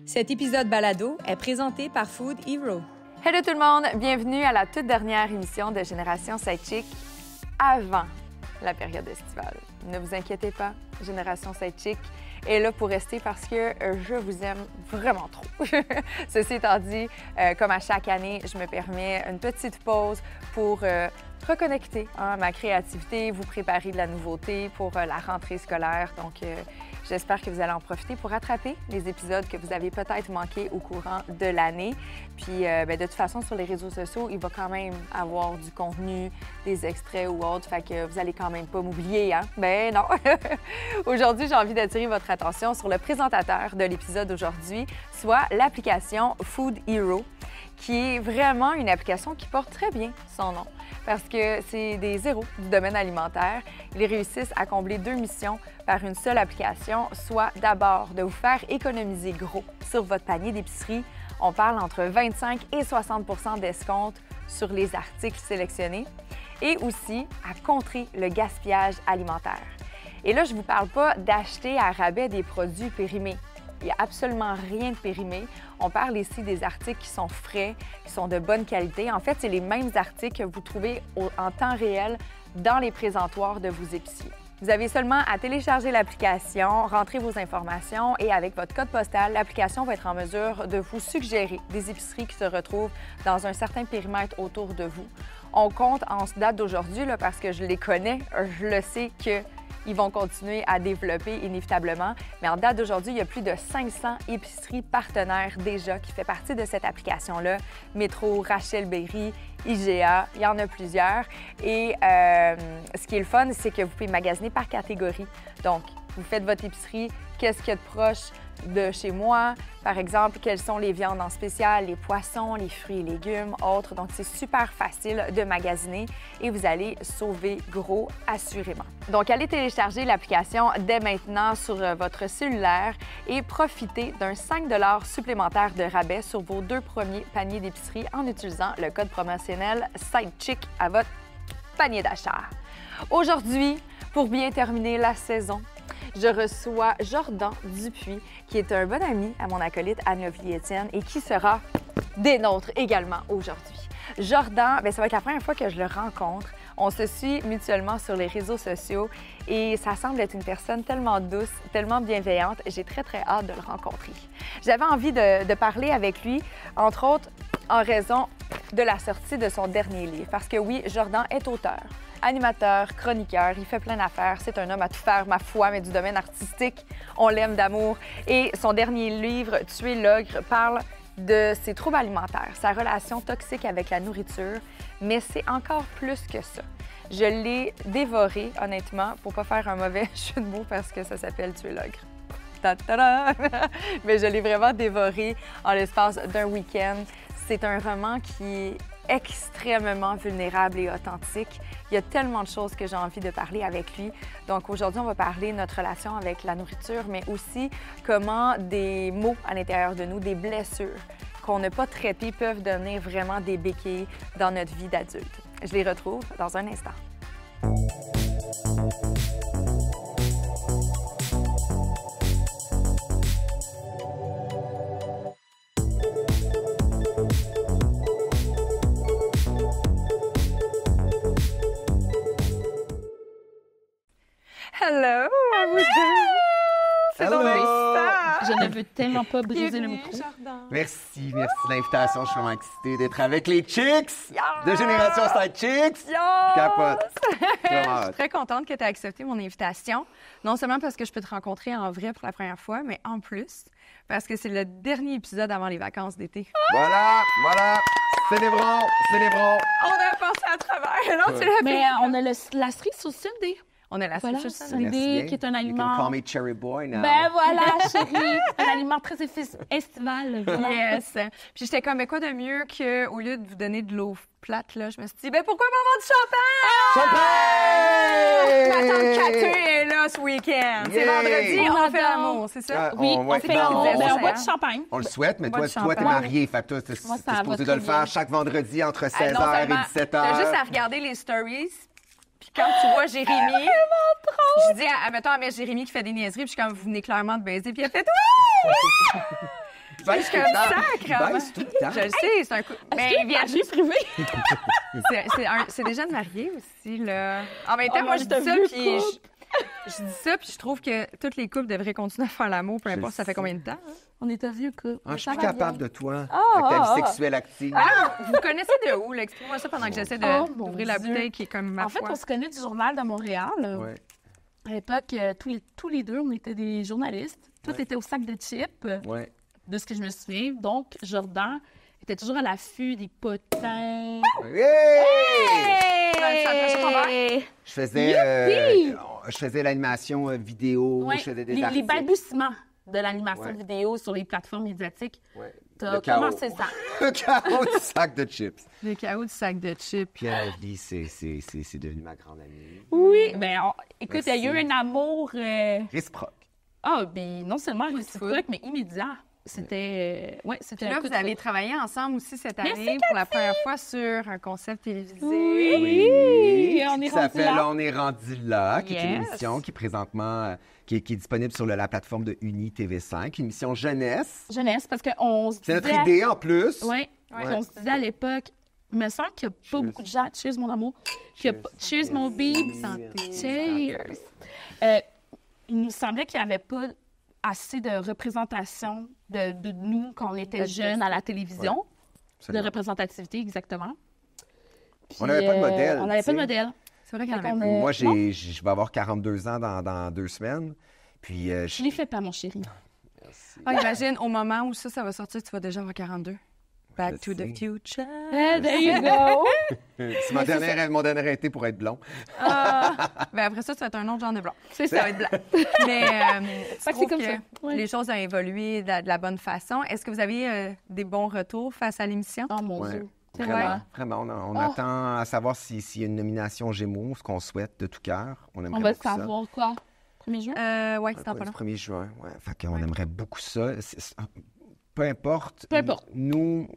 Cet épisode balado est présenté par Food Hero. Hello tout le monde, bienvenue à la toute dernière émission de Génération Sidechick avant la période estivale. Ne vous inquiétez pas, Génération Sidechick est là pour rester parce que je vous aime vraiment trop. Ceci étant dit, comme à chaque année, je me permets une petite pause pour reconnecter ma créativité, vous préparer de la nouveauté pour la rentrée scolaire. Donc, j'espère que vous allez en profiter pour rattraper les épisodes que vous avez peut-être manqués au courant de l'année. Puis, de toute façon, sur les réseaux sociaux, il va quand même avoir du contenu, des extraits ou autres. Fait que vous allez quand même pas m'oublier, hein? Ben non! Aujourd'hui, j'ai envie d'attirer votre attention sur le présentateur de l'épisode d'aujourd'hui, soit l'application Food Hero, qui est vraiment une application qui porte très bien son nom parce que c'est des héros du domaine alimentaire. Ils réussissent à combler deux missions par une seule application, soit d'abord de vous faire économiser gros sur votre panier d'épicerie. On parle entre 25 et 60 % d'escompte sur les articles sélectionnés et aussi à contrer le gaspillage alimentaire. Et là, je ne vous parle pas d'acheter à rabais des produits périmés. Il n'y a absolument rien de périmé. On parle ici des articles qui sont frais, qui sont de bonne qualité. En fait, c'est les mêmes articles que vous trouvez en temps réel dans les présentoirs de vos épiciers. Vous avez seulement à télécharger l'application, rentrer vos informations et avec votre code postal, l'application va être en mesure de vous suggérer des épiceries qui se retrouvent dans un certain périmètre autour de vous. On compte en date d'aujourd'hui, parce que je les connais, je le sais que ils vont continuer à développer inévitablement. Mais en date d'aujourd'hui, il y a plus de 500 épiceries partenaires déjà qui font partie de cette application-là. Métro, Rachel Berry, IGA, il y en a plusieurs. Et ce qui est le fun, c'est que vous pouvez magasiner par catégorie. Donc, vous faites votre épicerie, qu'est-ce qu'il y a de proche de chez moi? Par exemple, quelles sont les viandes en spécial, les poissons, les fruits et légumes, autres. Donc, c'est super facile de magasiner et vous allez sauver gros assurément. Donc, allez télécharger l'application dès maintenant sur votre cellulaire et profitez d'un 5 $ supplémentaire de rabais sur vos 2 premiers paniers d'épicerie en utilisant le code promotionnel SIDECHICK à votre panier d'achat. Aujourd'hui, pour bien terminer la saison, je reçois Jordan Dupuis, qui est un bon ami à mon acolyte Anne-Lovie-Étienne et qui sera des nôtres également aujourd'hui. Jordan, ça va être la première fois que je le rencontre. On se suit mutuellement sur les réseaux sociaux et ça semble être une personne tellement douce, tellement bienveillante. J'ai très, très hâte de le rencontrer. J'avais envie de parler avec lui, entre autres, en raison de la sortie de son dernier livre. Parce que oui, Jordan est auteur, animateur, chroniqueur, il fait plein d'affaires. C'est un homme à tout faire, ma foi, mais du domaine artistique, on l'aime d'amour. Et son dernier livre, Tuer l'ogre, parle de ses troubles alimentaires, sa relation toxique avec la nourriture, mais c'est encore plus que ça. Je l'ai dévoré, honnêtement, pour pas faire un mauvais jeu de mots parce que ça s'appelle Tuer l'ogre. Ta-ta-da! Mais je l'ai vraiment dévoré en l'espace d'un week-end. C'est un roman qui est extrêmement vulnérable et authentique. Il y a tellement de choses que j'ai envie de parler avec lui. Donc aujourd'hui, on va parler de notre relation avec la nourriture, mais aussi comment des maux à l'intérieur de nous, des blessures qu'on n'a pas traitées peuvent devenir vraiment des béquilles dans notre vie d'adulte. Je les retrouve dans un instant. Hello, à vous deux! C'est donc excitant! Je ne veux tellement pas briser le micro. Merci de l'invitation. Je suis vraiment excitée d'être avec les Chicks de Génération Sidechicks. Capote. Je suis très contente que tu aies accepté mon invitation. Non seulement parce que je peux te rencontrer en vrai pour la première fois, mais en plus parce que c'est le dernier épisode avant les vacances d'été. Voilà. Célébrons. On a passé à travers. Non, tu l'as Mais fait. on a la cerise sur Sunday. On a la Voilà, souche Sunday, qui est un You aliment... can call me Cherry Boy now. Ben voilà, chérie, un aliment très estival. Voilà. Yes. Puis j'étais comme, mais quoi de mieux qu'au lieu de vous donner de l'eau plate, là, je me suis dit, ben pourquoi pas avoir du champagne? Champagne! Ma tante Cathy est là ce week-end. C'est Yeah! vendredi, On on fait adore. l'amour, c'est ça? Oui, ouais, on fait non, on on- boit du champagne. On le souhaite, mais Bois toi, de t'es champagne. marié. Fait que toi, t'es Moi, ça va supposé de très le faire bien. chaque vendredi entre Ah, 16h non et seulement, 17h. t'as juste à regarder les stories. Puis quand tu vois Jérémy, je dis, admettons, à Jérémy qui fait des niaiseries, puis je suis comme, vous venez clairement de baiser, puis elle fait, oui! Il baisse tout le temps. Il baisse tout le temps. Je le sais, c'est un coup. Mais il vient juste privé. C'est des jeunes mariés aussi, là. En même temps, Oh, moi, je c'est un dis ça, vieux puis couple. je dis ça, puis je trouve que toutes les couples devraient continuer à faire l'amour, peu Je importe le ça fait sais. combien de temps. hein. On est un vieux couple. Ah, je suis Ça plus va capable bien. de toi. Ah, avec ta ah, vie ah. sexuelle active. Vous connaissez de où, là? Expliquez-moi ça pendant que j'essaie Oh, mon d'ouvrir la Dieu. bouteille qui est comme ma En fait, foi. on se connaît du Journal de Montréal. Ouais. À l'époque, tous les deux, on était des journalistes. Tout Ouais. était au sac de chips, Ouais. de ce que je me souviens. Donc, Jordan était toujours à l'affût des potins. Je faisais l'animation vidéo, Ouais, je faisais des les articles. balbutiements de l'animation Ouais. vidéo sur les plateformes médiatiques. Ouais. T'as Le chaos. commencé ça. Le chaos du sac de chips. Le chaos du sac de chips. Pierre-Vie, c'est devenu ma grande amie. Oui. Ben, écoute, il y a eu Merci. un amour... Réciproque. ben, non seulement réciproque, mais immédiat. C'était... c'était Puis là, un coup vous de avez foudre. travaillé ensemble aussi cette Merci, année pour la première fois sur un concept télévisé. Oui, on est Ça rendu fait là. Là, on est rendu là, qui est une Yes. émission qui est présentement qui est disponible sur la plateforme de Uni TV5, une émission jeunesse. Jeunesse, parce qu'on se C'est notre disait... idée en plus. Oui, Ouais. on se disait à l'époque, il me semble qu'il n'y a pas beaucoup de gens... Cheers, mon amour. Cheers, mon bébé. Cheers. Il nous semblait qu'il n'y avait pas assez de représentation de nous quand on était jeunes à la télévision. De Absolument. représentativité, exactement. Puis, On n'avait pas de modèle, On n'avait tu pas de sais. modèle. C'est vrai qu'il y en Fait avait qu'on pas. est- Moi, non, je vais avoir 42 ans dans 2 semaines. Puis, je l'ai fait pas, mon chéri. Ah, imagine, au moment où ça va sortir, tu vas déjà avoir 42. Back Je to the sais. future. There you go! c'est mon dernier été pour être blond. Ben après ça, tu vas être un autre genre de blanc. C'est Ça ça. va être blanc. Mais Fait que c'est trouve comme que ça. Ouais. les choses ont évolué de la bonne façon. Est-ce que vous avez des bons retours face à l'émission? Oh mon Ouais. Dieu. C'est Vraiment, vrai. vraiment. On Oh. attend à savoir s'il y a une nomination Gémeaux, ce qu'on souhaite de tout cœur. On aimerait On va beaucoup ça. savoir quoi? 1er juin? Oui, Ouais, c'est pas du long. 1er juin. Ouais. Fait qu'on aimerait beaucoup ça. Peu importe. Peu importe. Nous,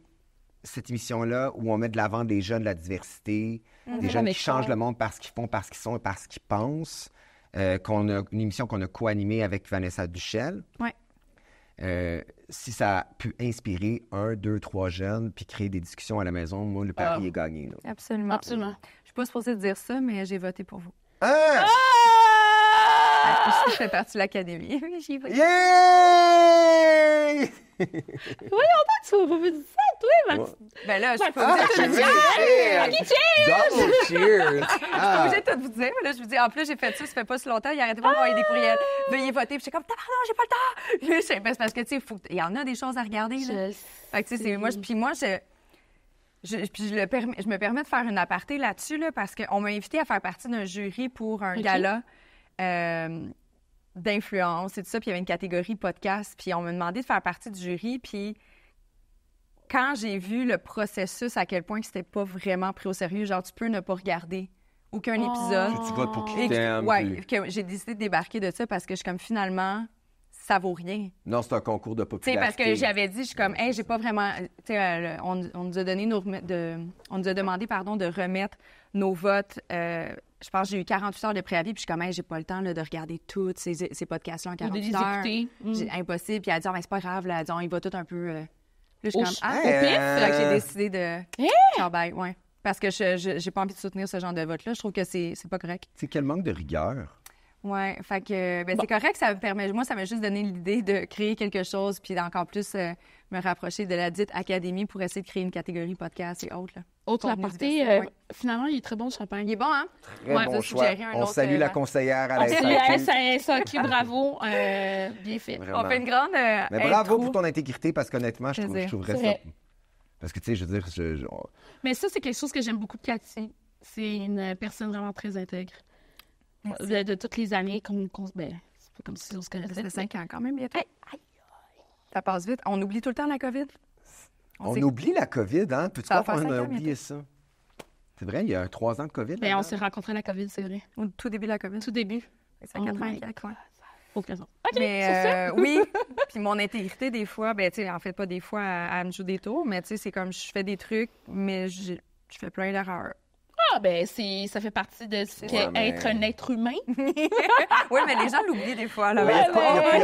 cette émission-là, où on met de l'avant des jeunes, de la diversité, des On jeunes est qui changent fort. le monde parce qu'ils font, parce qu'ils sont et parce qu'ils pensent, une émission qu'on a co-animée avec Vanessa Duchel. Ouais. Si ça a pu inspirer 1, 2, 3 jeunes, puis créer des discussions à la maison, moi, le pari est gagné. Là. Absolument. Absolument. Je suis pas supposée dire ça, mais j'ai voté pour vous. Ah! Je fais partie de l'Académie. Oui, j'y vais. Yay! Tu vas pas me dire ça, toi, ma petite... Ben là, je suis pas Ah, obligée de tout cheers! dire. Double cheers! Je suis pas Ah. obligée de tout vous dire. Mais là, je vous dis, en plus, j'ai fait ça fait pas si longtemps. Il arrêtait pas de m'envoyer des courriels. Veuillez voter. Puis j'étais comme, pardon, j'ai pas le temps. Puis là, ben, c'est parce que, tu sais, il y en a des choses à regarder. Là. Fait que, tu sais, c'est moi, puis moi, je me permets de faire une aparté là-dessus, là, parce qu'on m'a invité à faire partie d'un jury pour un OK. gala d'influence et tout ça. Puis il y avait une catégorie podcast. Puis on m'a demandé de faire partie du jury. Puis quand j'ai vu le processus, à quel point que c'était pas vraiment pris au sérieux, genre, tu peux ne pas regarder aucun épisode. Tu votes pour qui Et que- t'aimes. ouais, puis- que j'ai décidé de débarquer de ça parce que je suis comme, finalement, ça vaut rien. Non, c'est un concours de Tu sais, popularité. parce que j'avais dit, je suis comme, hey, j'ai pas vraiment. Tu sais, on nous a donné on nous a demandé, pardon, de remettre nos votes. Je pense que j'ai eu 48 heures de préavis, puis je suis comme, hey, j'ai pas le temps là, de regarder tous ces podcasts-là en Ou de 48 les heures. écouter. Impossible. Puis elle a dit, ah, ben, c'est pas grave, là. Elle a dit, on y va tout un peu. Là, je suis Au comme, ch- ah, au pif? Fait que j'ai décidé de. Ciao, bye, ouais. Parce que j'ai pas envie de soutenir ce genre de vote-là. Je trouve que c'est pas correct. Tu sais, quel manque de rigueur. Ouais, fait que ben, c'est correct, ça me permet. Moi, ça m'a juste donné l'idée de créer quelque chose, puis d'encore plus me rapprocher de la dite académie pour essayer de créer une catégorie podcast et autres. Là. Autre Contenu aparté, diversifié, ouais. finalement, il est très bon, le champagne. Il est bon, hein? Très Ouais, bon ça, choix. suggérer un On autre, salue la euh, conseillère à On la salue la SAQ. SAQ, bravo. Bien fait. Vraiment. On fait une grande. Mais bravo intro. pour ton intégrité, parce qu'honnêtement, je Plaisir. trouverais C'est ça. vrai. Parce que, tu sais, je veux dire, Mais ça, c'est quelque chose que j'aime beaucoup de Cathy. C'est une personne vraiment très intègre. De toutes les années, ben, c'est pas comme si on se connaissait. Ça fait 5 ans quand même, bientôt. Ça passe vite. On oublie tout le temps la COVID. on s'est- oublie la COVID, hein? Peux-tu Ça va croire faire qu'on a 5 ans oublié ça? C'est vrai, il y a 3 ans de COVID. Ben, là-dedans. on s'est rencontrés à la COVID, c'est vrai. Au tout début de la COVID. Tout début. C'est Oh 4 ans my et quelques, ouais. Aucune raison. OK, Mais c'est ça. oui, puis mon intégrité, des fois, ben, tu sais, en fait, pas des fois, elle me joue des tours, mais tu sais, c'est comme je fais des trucs, mais je fais plein d'erreurs. Ah, ben, ça fait partie de ce qu'est être un être humain. Oui, mais les gens l'oublient des fois. Là. Il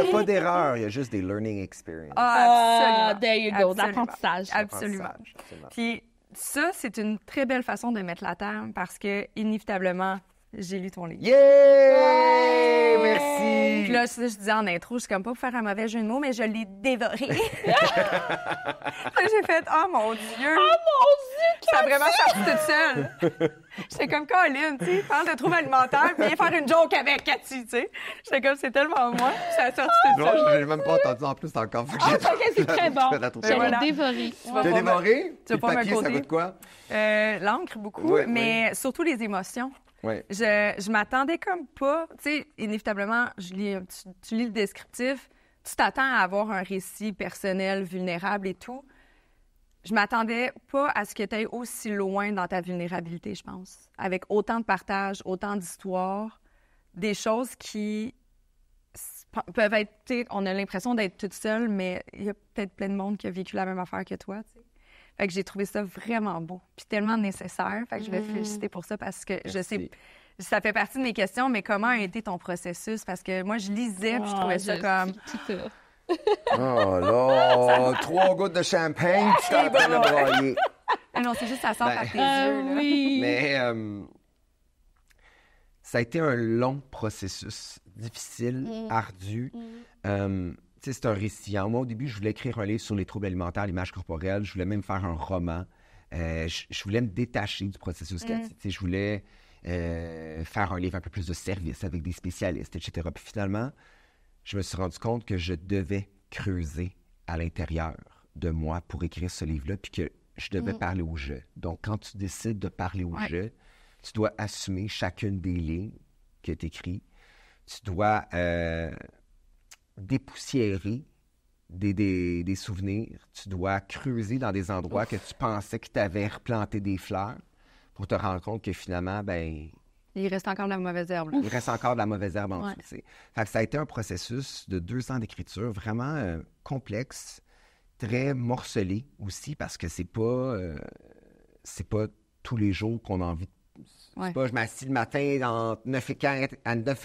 n'y a pas d'erreur, il y a juste des learning experiences. Ah, absolument. There you go, l'apprentissage. Absolument. Puis ça, c'est une très belle façon de mettre la table parce que, inévitablement, j'ai lu ton livre. Yeah! Merci! Puis là, je disais en intro, je suis comme pas pour faire un mauvais jeu de mots, mais je l'ai dévoré. J'ai fait, oh mon Dieu! Oh mon Dieu! Ça a vraiment sorti toute seule. J'étais comme Colin, tu sais, parle de troubles alimentaires, puis viens faire une joke avec Cathy, tu sais. J'étais comme, c'est tellement moi, puis ça a sorti toute seule. Non, je l'ai même pas entendu en plus encore. OK, c'est très bon. Je l'ai dévoré. Tu vas T'as dévoré? Tu vas pas me papier, ça goûte quoi? L'encre, beaucoup, mais surtout les émotions. Oui. Je m'attendais comme pas. Tu sais, inévitablement, tu lis le descriptif, tu t'attends à avoir un récit personnel, vulnérable et tout. Je m'attendais pas à ce que tu ailles aussi loin dans ta vulnérabilité, je pense. Avec autant de partage, autant d'histoires, des choses qui peuvent être. Tu sais, on a l'impression d'être toute seule, mais il y a peut-être plein de monde qui a vécu la même affaire que toi, tu sais. Fait que j'ai trouvé ça vraiment beau, puis tellement nécessaire. Fait que je vais te féliciter pour ça parce que je sais, ça fait partie de mes questions, mais comment a été ton processus? Parce que moi, je lisais, puis je trouvais ça comme... Oh là! 3 gouttes de champagne, puis tu t'es en train de brailler. Non, c'est juste ça sort par tes yeux, là. Oui. Mais ça a été un long processus, difficile, ardu. C'est un récit. Moi, au début, je voulais écrire un livre sur les troubles alimentaires, l'image corporelle. Je voulais même faire un roman. Je voulais me détacher du processus Cathy. Je voulais faire un livre un peu plus de service avec des spécialistes, etc. Puis finalement, je me suis rendu compte que je devais creuser à l'intérieur de moi pour écrire ce livre-là, puis que je devais parler au je. Donc, quand tu décides de parler au je, tu dois assumer chacune des lignes que tu écris. Tu dois... dépoussiérer des souvenirs. Tu dois creuser dans des endroits que tu pensais que tu avais replanté des fleurs pour te rendre compte que finalement, ben il reste encore de la mauvaise herbe. Là. Il reste encore de la mauvaise herbe en dessous. Fait que ça a été un processus de 2 ans d'écriture vraiment complexe, très morcelé aussi, parce que c'est pas tous les jours qu'on a envie de... C'est pas, je m'assis le matin entre 9 et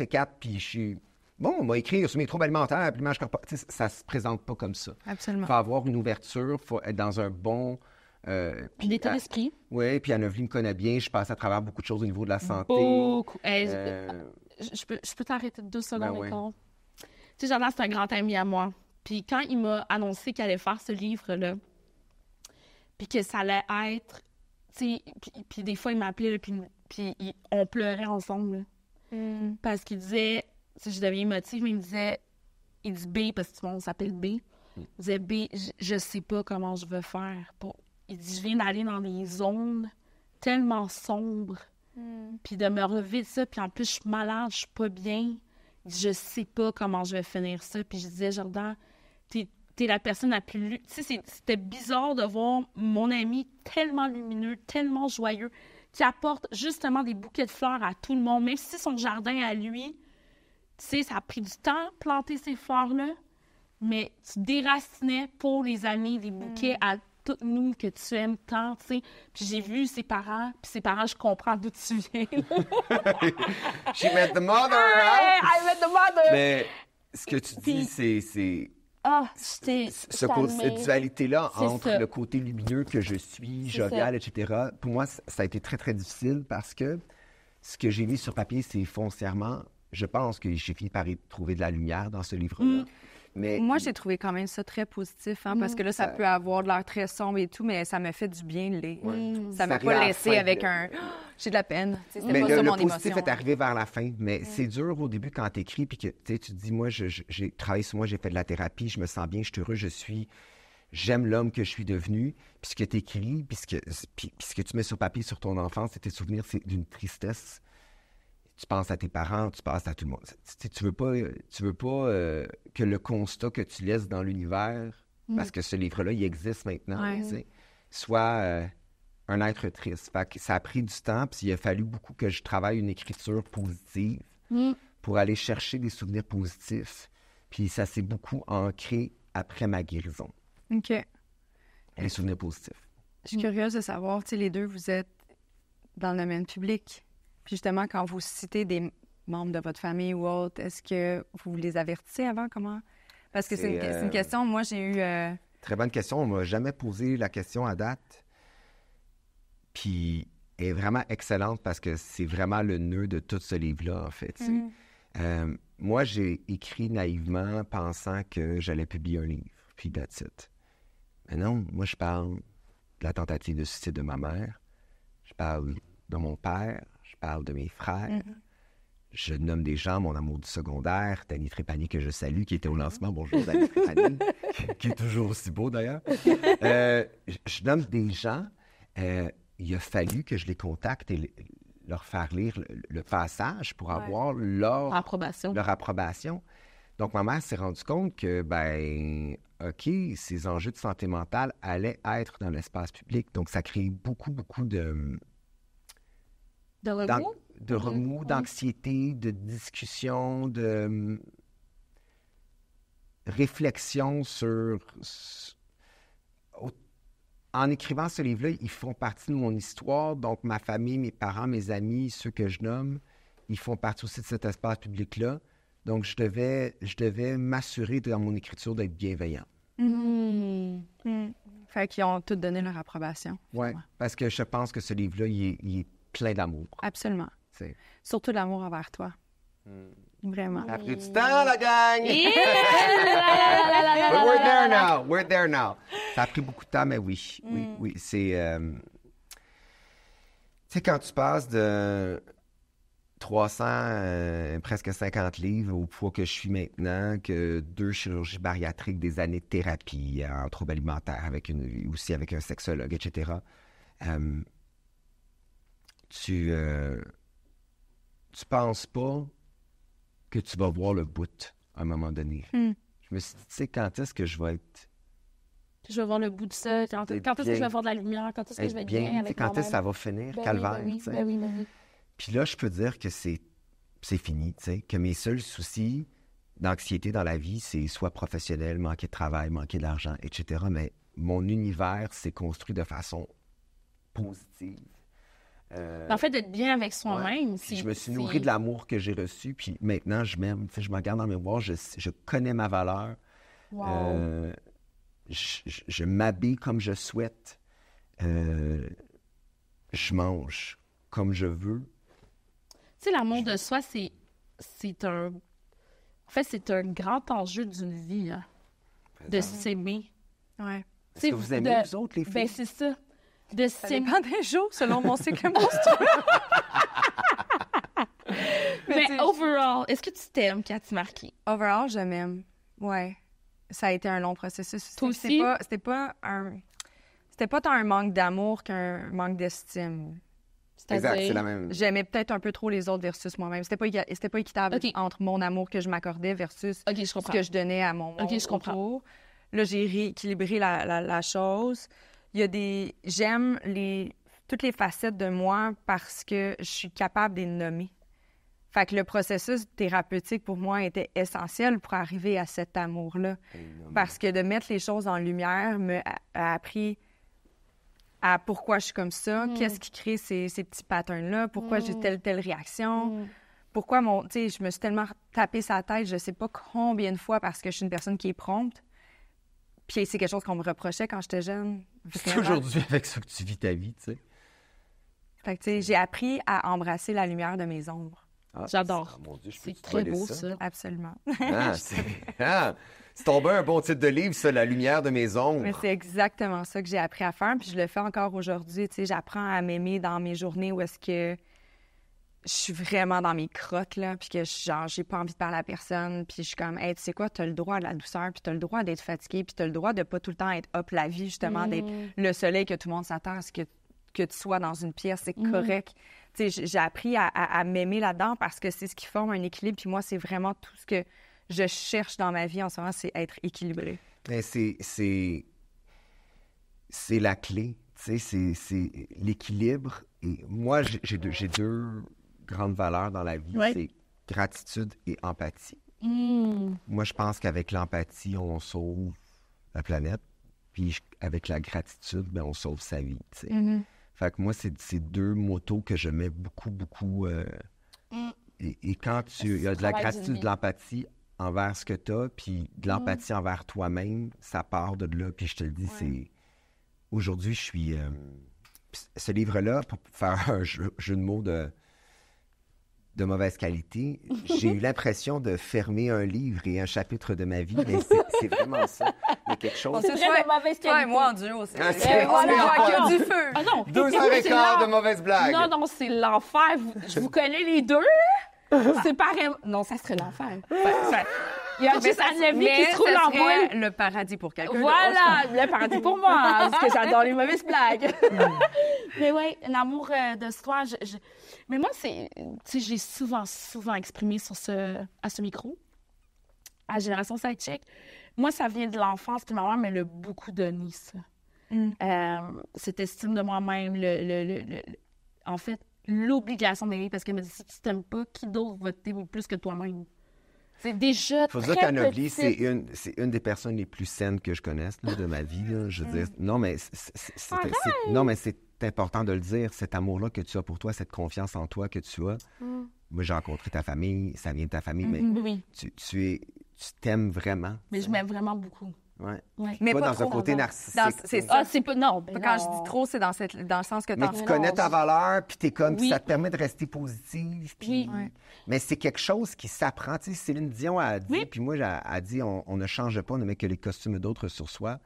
4, puis je suis... Bon, on va écrire sur mes troubles alimentaires, puis l'image corporelle. Ça se présente pas comme ça. Absolument. Il faut avoir une ouverture, il faut être dans un bon... l'état d'esprit. Oui, puis Anne-Evelyne me connaît bien. Je passe à travers beaucoup de choses au niveau de la santé. Beaucoup. Je peux t'arrêter 2 secondes encore? Tu sais, Jordan, c'est un grand ami à moi. Puis quand il m'a annoncé qu'il allait faire ce livre-là, puis que ça allait être... Tu sais, puis des fois, il m'appelait, puis on pleurait ensemble. Parce qu'il disait... Je deviens émotive, mais il dit B, parce que on s'appelle B. Il disait B, je sais pas comment je veux faire. Il dit, je viens d'aller dans des zones tellement sombres, puis de me relever de ça, puis en plus, je suis malade, je suis pas bien. Il dit, je sais pas comment je vais finir ça. Puis je disais, Jordan, t'es la personne la plus... Tu sais, c'était bizarre de voir mon ami tellement lumineux, tellement joyeux, qui apporte justement des bouquets de fleurs à tout le monde, même si son jardin à lui... Tu sais, ça a pris du temps planter ces fleurs-là, mais tu déracinais pour les années des bouquets à toutes nous que tu aimes tant, tu sais. Puis j'ai vu ses parents, je comprends d'où tu viens. She met the mother, hein? I met the mother! Mais ce que tu dis, c'est... cette dualité-là entre le côté lumineux que je suis, jovial, etc. Pour moi, ça a été très, très difficile parce que ce que j'ai mis sur papier, c'est foncièrement... Je pense que j'ai fini par y trouver de la lumière dans ce livre-là. Mais... Moi, j'ai trouvé quand même ça très positif, parce que là, ça peut avoir de l'air très sombre et tout, mais ça m'a fait du bien de lire. Ça m'a pas laissé avec un... J'ai de la peine. Mais le positif est arrivé vers la fin. Mais c'est dur au début quand tu écris, puis que tu te dis, moi, j'ai travaillé sur moi, j'ai fait de la thérapie, je me sens bien, je suis heureux, j'aime l'homme que je suis devenu. Puis ce que tu écris, puis ce que tu mets sur papier sur ton enfance, tes souvenirs, c'est d'une tristesse. Tu penses à tes parents, tu penses à tout le monde. Tu veux pas que le constat que tu laisses dans l'univers, parce que ce livre-là, il existe maintenant, soit un être triste. Fait que ça a pris du temps, puis il a fallu beaucoup que je travaille une écriture positive pour aller chercher des souvenirs positifs. Puis ça s'est beaucoup ancré après ma guérison. OK. Les souvenirs positifs. Je suis curieuse de savoir, tu sais, les deux, vous êtes dans le domaine public. Puis justement, quand vous citez des membres de votre famille ou autres, est-ce que vous les avertissez avant? Comment? Parce que c'est une question, moi, j'ai eu... Très bonne question. On ne m'a jamais posé la question à date. Puis, elle est vraiment excellente parce que c'est vraiment le nœud de tout ce livre-là, en fait. Moi, j'ai écrit naïvement pensant que j'allais publier un livre, puis that's it. Mais non, moi, je parle de la tentative de suicide de ma mère, je parle de mon père, je parle de mes frères, je nomme des gens, mon amour du secondaire, Danny Trépanier, que je salue, qui était au lancement. Bonjour, Danny Trépanier, qui est toujours aussi beau, d'ailleurs. Je nomme des gens. Il a fallu que je les contacte et leur faire lire le passage pour avoir leur approbation. Donc, ma mère s'est rendue compte que, OK, ces enjeux de santé mentale allaient être dans l'espace public. Donc, ça crée beaucoup de remous, d'anxiété, de discussion, de réflexion sur... En écrivant ce livre-là, ils font partie de mon histoire. Donc, ma famille, mes parents, mes amis, ceux que je nomme, ils font partie aussi de cet espace public-là. Donc, je devais m'assurer dans mon écriture d'être bienveillant. Fait qu'ils ont tous donné leur approbation. Oui, parce que je pense que ce livre-là, il est plein d'amour. Absolument. Surtout l'amour envers toi. Vraiment. Ça a pris du temps, la gang! We're there now. Ça a pris beaucoup de temps, mais oui. Oui. C'est... Tu sais, quand tu passes de 300, presque 50 livres au poids que je suis maintenant, que 2 chirurgies bariatriques, des années de thérapie en troubles alimentaires, aussi avec un sexologue, etc., tu penses pas que tu vas voir le bout à un moment donné. Je me suis dit, tu sais, quand est-ce que je vais être... Je vais voir le bout de ça. Quand est-ce que je vais voir de la lumière? Quand est-ce que je vais être bien avec quand moi-même? est-ce que ça va finir, calvaire? Oui. Puis là, je peux dire que c'est fini, tu sais, que mes seuls soucis d'anxiété dans la vie, c'est soit professionnel, manquer de travail, manquer d'argent, etc. Mais mon univers s'est construit de façon positive. En fait, d'être bien avec soi-même. Je me suis nourri de l'amour que j'ai reçu, puis maintenant, je m'aime. Tu sais, je me regarde dans le miroir, je connais ma valeur. Wow. Je m'habille comme je souhaite. Je mange comme je veux. Tu sais, l'amour de soi, c'est un... En fait, c'est un grand enjeu d'une vie, hein, de s'aimer. Ouais. Est-ce que vous aimez, vous autres, les filles? Ben, c'est ça. Ça dépend des jours, selon mon cycle menstruel. Mais overall, est-ce que tu t'aimes, Cathy Marquis? Overall, je m'aime. Ouais. Ça a été un long processus. Toi aussi? C'était pas tant un manque d'amour qu'un manque d'estime. Exact, c'est la même. J'aimais peut-être un peu trop les autres versus moi-même. C'était pas équitable entre mon amour que je m'accordais versus ce que je donnais à mon monde autour. Là, j'ai rééquilibré la chose. Il y a j'aime toutes les facettes de moi parce que je suis capable de les nommer. Fait que le processus thérapeutique, pour moi, était essentiel pour arriver à cet amour-là. Parce que de mettre les choses en lumière a appris à pourquoi je suis comme ça, qu'est-ce qui crée ces petits patterns-là, pourquoi j'ai telle réaction, pourquoi tu sais, je me suis tellement tapé sa tête, je sais pas combien de fois, parce que je suis une personne qui est prompte. Puis c'est quelque chose qu'on me reprochait quand j'étais jeune. C'est aujourd'hui avec ça que tu vis ta vie, tu sais. Fait que, tu sais, j'ai appris à embrasser la lumière de mes ombres. J'adore. Mon Dieu, c'est très beau, ça. Absolument. C'est tombé un bon titre de livre, ça, La lumière de mes ombres. Mais c'est exactement ça que j'ai appris à faire, puis je le fais encore aujourd'hui. Tu sais, j'apprends à m'aimer dans mes journées où est-ce que je suis vraiment dans mes crottes, là, puis que, genre, j'ai pas envie de parler à personne, puis je suis comme, hey, tu sais quoi, t'as le droit à la douceur, puis t'as le droit d'être fatigué, puis t'as le droit de pas tout le temps être up la vie, justement, d'être le soleil que tout le monde s'attend à ce que tu sois dans une pièce, c'est correct. Tu sais, j'ai appris à m'aimer là-dedans parce que c'est ce qui forme un équilibre, puis moi, c'est vraiment tout ce que je cherche dans ma vie en ce moment, c'est être équilibré. Mais c'est la clé, tu sais, c'est l'équilibre. Et moi, j'ai deux grandes valeurs dans la vie, c'est gratitude et empathie. Moi, je pense qu'avec l'empathie, on sauve la planète, puis avec la gratitude, on sauve sa vie, tu sais. Fait que moi, c'est deux motos que je mets beaucoup, beaucoup. Et quand il y a de la gratitude, de l'empathie envers ce que tu as, puis de l'empathie envers toi-même, ça part de là. Puis je te le dis, c'est... Aujourd'hui, je suis... ce livre-là, pour faire un jeu de mots de mauvaise qualité, j'ai eu l'impression de fermer un livre et un chapitre de ma vie, mais c'est vraiment ça. Il y a quelque chose... C'est très de mauvaise qualité. Toi et moi en duo, c'est voilà. du feu. Ah non, 2h15 de mauvaises blagues. Non, c'est l'enfer. Je vous connais les deux. C'est pareil. Non, ça serait l'enfer. Il y a juste Anne-Lévy qui se roule en boule. Le paradis pour quelqu'un. Voilà, le paradis pour moi, parce que j'adore les mauvaises blagues. Mais oui, l'amour de soi. Mais moi, tu sais, j'ai souvent exprimé à ce micro, à Génération Sidechick. Moi, ça vient de l'enfance, puis ma mère me l'a beaucoup donné, ça. Cette estime de moi-même, en fait, l'obligation d'aimer, parce qu'elle me dit, si tu t'aimes pas, qui d'autre va t'aimer plus que toi-même? C'est déjà faut très dire qu'Anne-Lévy, petite. c'est une des personnes les plus saines que je connaisse là, de ma vie. Là. Je veux dire, non, mais c'est important de le dire, cet amour-là que tu as pour toi, cette confiance en toi que tu as. Moi, j'ai rencontré ta famille, ça vient de ta famille, mais Oui. tu t'aimes vraiment. Mais je m'aime vraiment beaucoup. Ouais. Mais pas pas dans trop, un côté non. narcissique. C'est Ah, c'est pas... Non, ben Quand non. je dis trop, c'est dans le sens que Mais tu connais ta valeur, puis t'es comme, Oui. ça te permet de rester positive. Puis... Oui. Ouais. Mais c'est quelque chose qui s'apprend. Tu sais, Céline Dion a dit, Oui. puis moi, elle a dit, on ne change pas, on ne met que les costumes d'autres sur soi.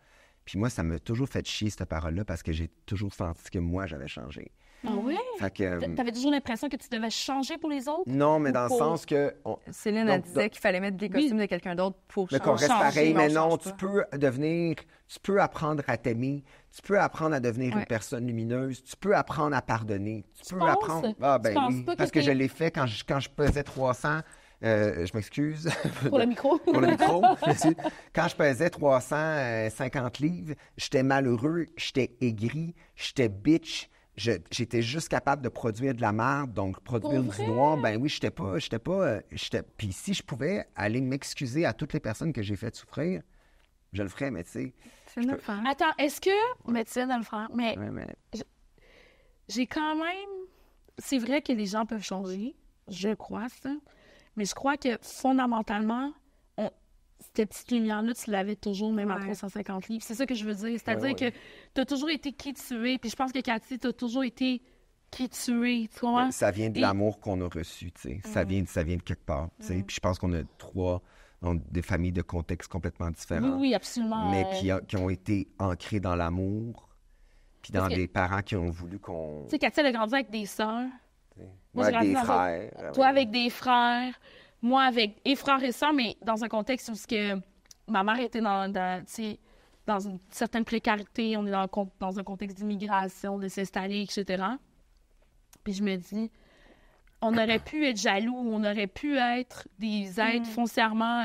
Puis moi, ça m'a toujours fait chier, cette parole-là, parce que j'ai toujours senti que moi, j'avais changé. Ah oui? Fait que... T'avais toujours l'impression que tu devais changer pour les autres? Non, mais dans le pour- sens que... Céline, elle disait qu'il fallait mettre des costumes de quelqu'un d'autre pour Mais qu'on changer. reste pareil, mais on non, change tu pas. peux apprendre à t'aimer, tu peux apprendre à devenir Ouais. une personne lumineuse, tu peux apprendre à pardonner, tu peux penses? apprendre... Ah Tu ben penses oui, pas que parce que t'es- je l'ai fait quand je pesais 300, je m'excuse. Pour le micro? Pour le micro, merci. Quand je pesais 350 livres, j'étais malheureux, j'étais aigri, j'étais bitch. J'étais juste capable de produire de la merde, donc produire Pour du vrai? noir. Ben oui, Puis si je pouvais aller m'excuser à toutes les personnes que j'ai fait souffrir, je le ferais, mais tu sais... C'est une affaire. Attends, est-ce que... Mais tu viens de le faire, mais ouais, mais... j'ai quand même... C'est vrai que les gens peuvent changer, je crois ça, mais je crois que fondamentalement, cette petite lumière-là, tu l'avais toujours, même à 350 livres. C'est ça que je veux dire. C'est-à-dire que tu as toujours été qui tu es, puis je pense que Cathy, tu as toujours été qui tu es, tu vois? Ça vient de Et- l'amour qu'on a reçu, tu sais. Ça vient de quelque part, tu sais. Puis je pense qu'on a des familles de contextes complètement différents. Oui, absolument. Mais qui ont été ancrés dans l'amour, puis dans Parce que- des parents qui ont voulu qu'on... Tu sais, Cathy, elle a grandi avec des sœurs. Moi, j'ai avec des grandi dans frères. Toi avec des frères, moi avec et frères et sœurs, mais dans un contexte où ce que ma mère était tu sais, dans une certaine précarité, on est dans un contexte d'immigration, de s'installer, etc. Puis je me dis, on aurait pu être jaloux, on aurait pu être des êtres foncièrement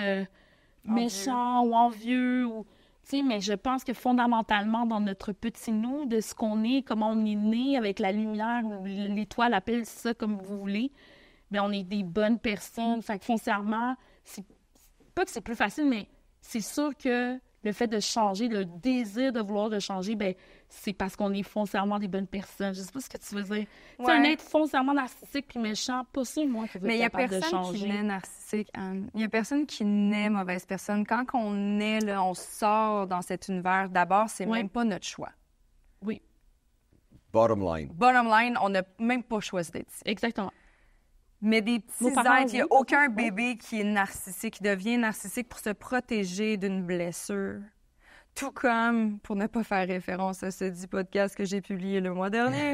méchants ou envieux, ou, tu sais, mais je pense que fondamentalement, dans notre petit nous, de ce qu'on est, comment on est né avec la lumière, ou l'étoile, appelle ça comme vous voulez, bien, on est des bonnes personnes. Fait que foncièrement, c'est pas que c'est plus facile, mais c'est sûr que le fait de changer, le désir de vouloir de changer, ben c'est parce qu'on est foncièrement des bonnes personnes. Je sais pas ce que tu veux dire. C'est un être foncièrement narcissique puis méchant, pas sûr, moi, qui veut Mais il n'y a être capable de personne qui changer. naît narcissique, Anne. Il n'y a personne qui naît mauvaise personne. Quand on naît, là, on sort dans cet univers, d'abord, c'est Ouais. même pas notre choix. Oui, Bottom line. Bottom line, on n'a même pas choisi d'être ici. exactement. Mais des petits Vos parents, êtres, il n'y a oui, aucun oui. bébé qui est narcissique, qui devient narcissique pour se protéger d'une blessure. Tout comme, pour ne pas faire référence à ce dit podcast que j'ai publié le mois dernier,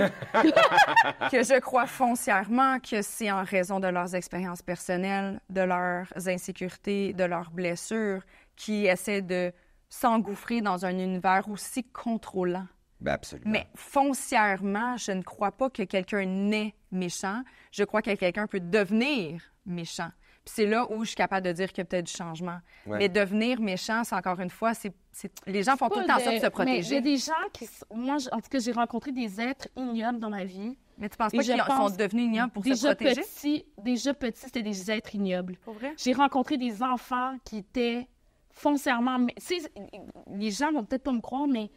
que je crois foncièrement que c'est en raison de leurs expériences personnelles, de leurs insécurités, de leurs blessures, qui essaient de s'engouffrer dans un univers aussi contrôlant. Ben absolument. Mais foncièrement, je ne crois pas que quelqu'un naît méchant. Je crois que quelqu'un peut devenir méchant. Puis c'est là où je suis capable de dire qu'il y a peut-être du changement. Ouais. Mais devenir méchant, c'est encore une fois, les gens font tout le temps ça pour se Mais il y a protéger. des gens qui... Moi, en tout cas, j'ai rencontré des êtres ignobles dans ma vie. Mais tu penses Et pas je qu'ils pense sont devenus ignobles pour se protéger? Déjà petits, c'était des êtres ignobles. Pour vrai? J'ai rencontré des enfants qui étaient foncièrement... Tu sais, les gens vont peut-être pas me croire, mais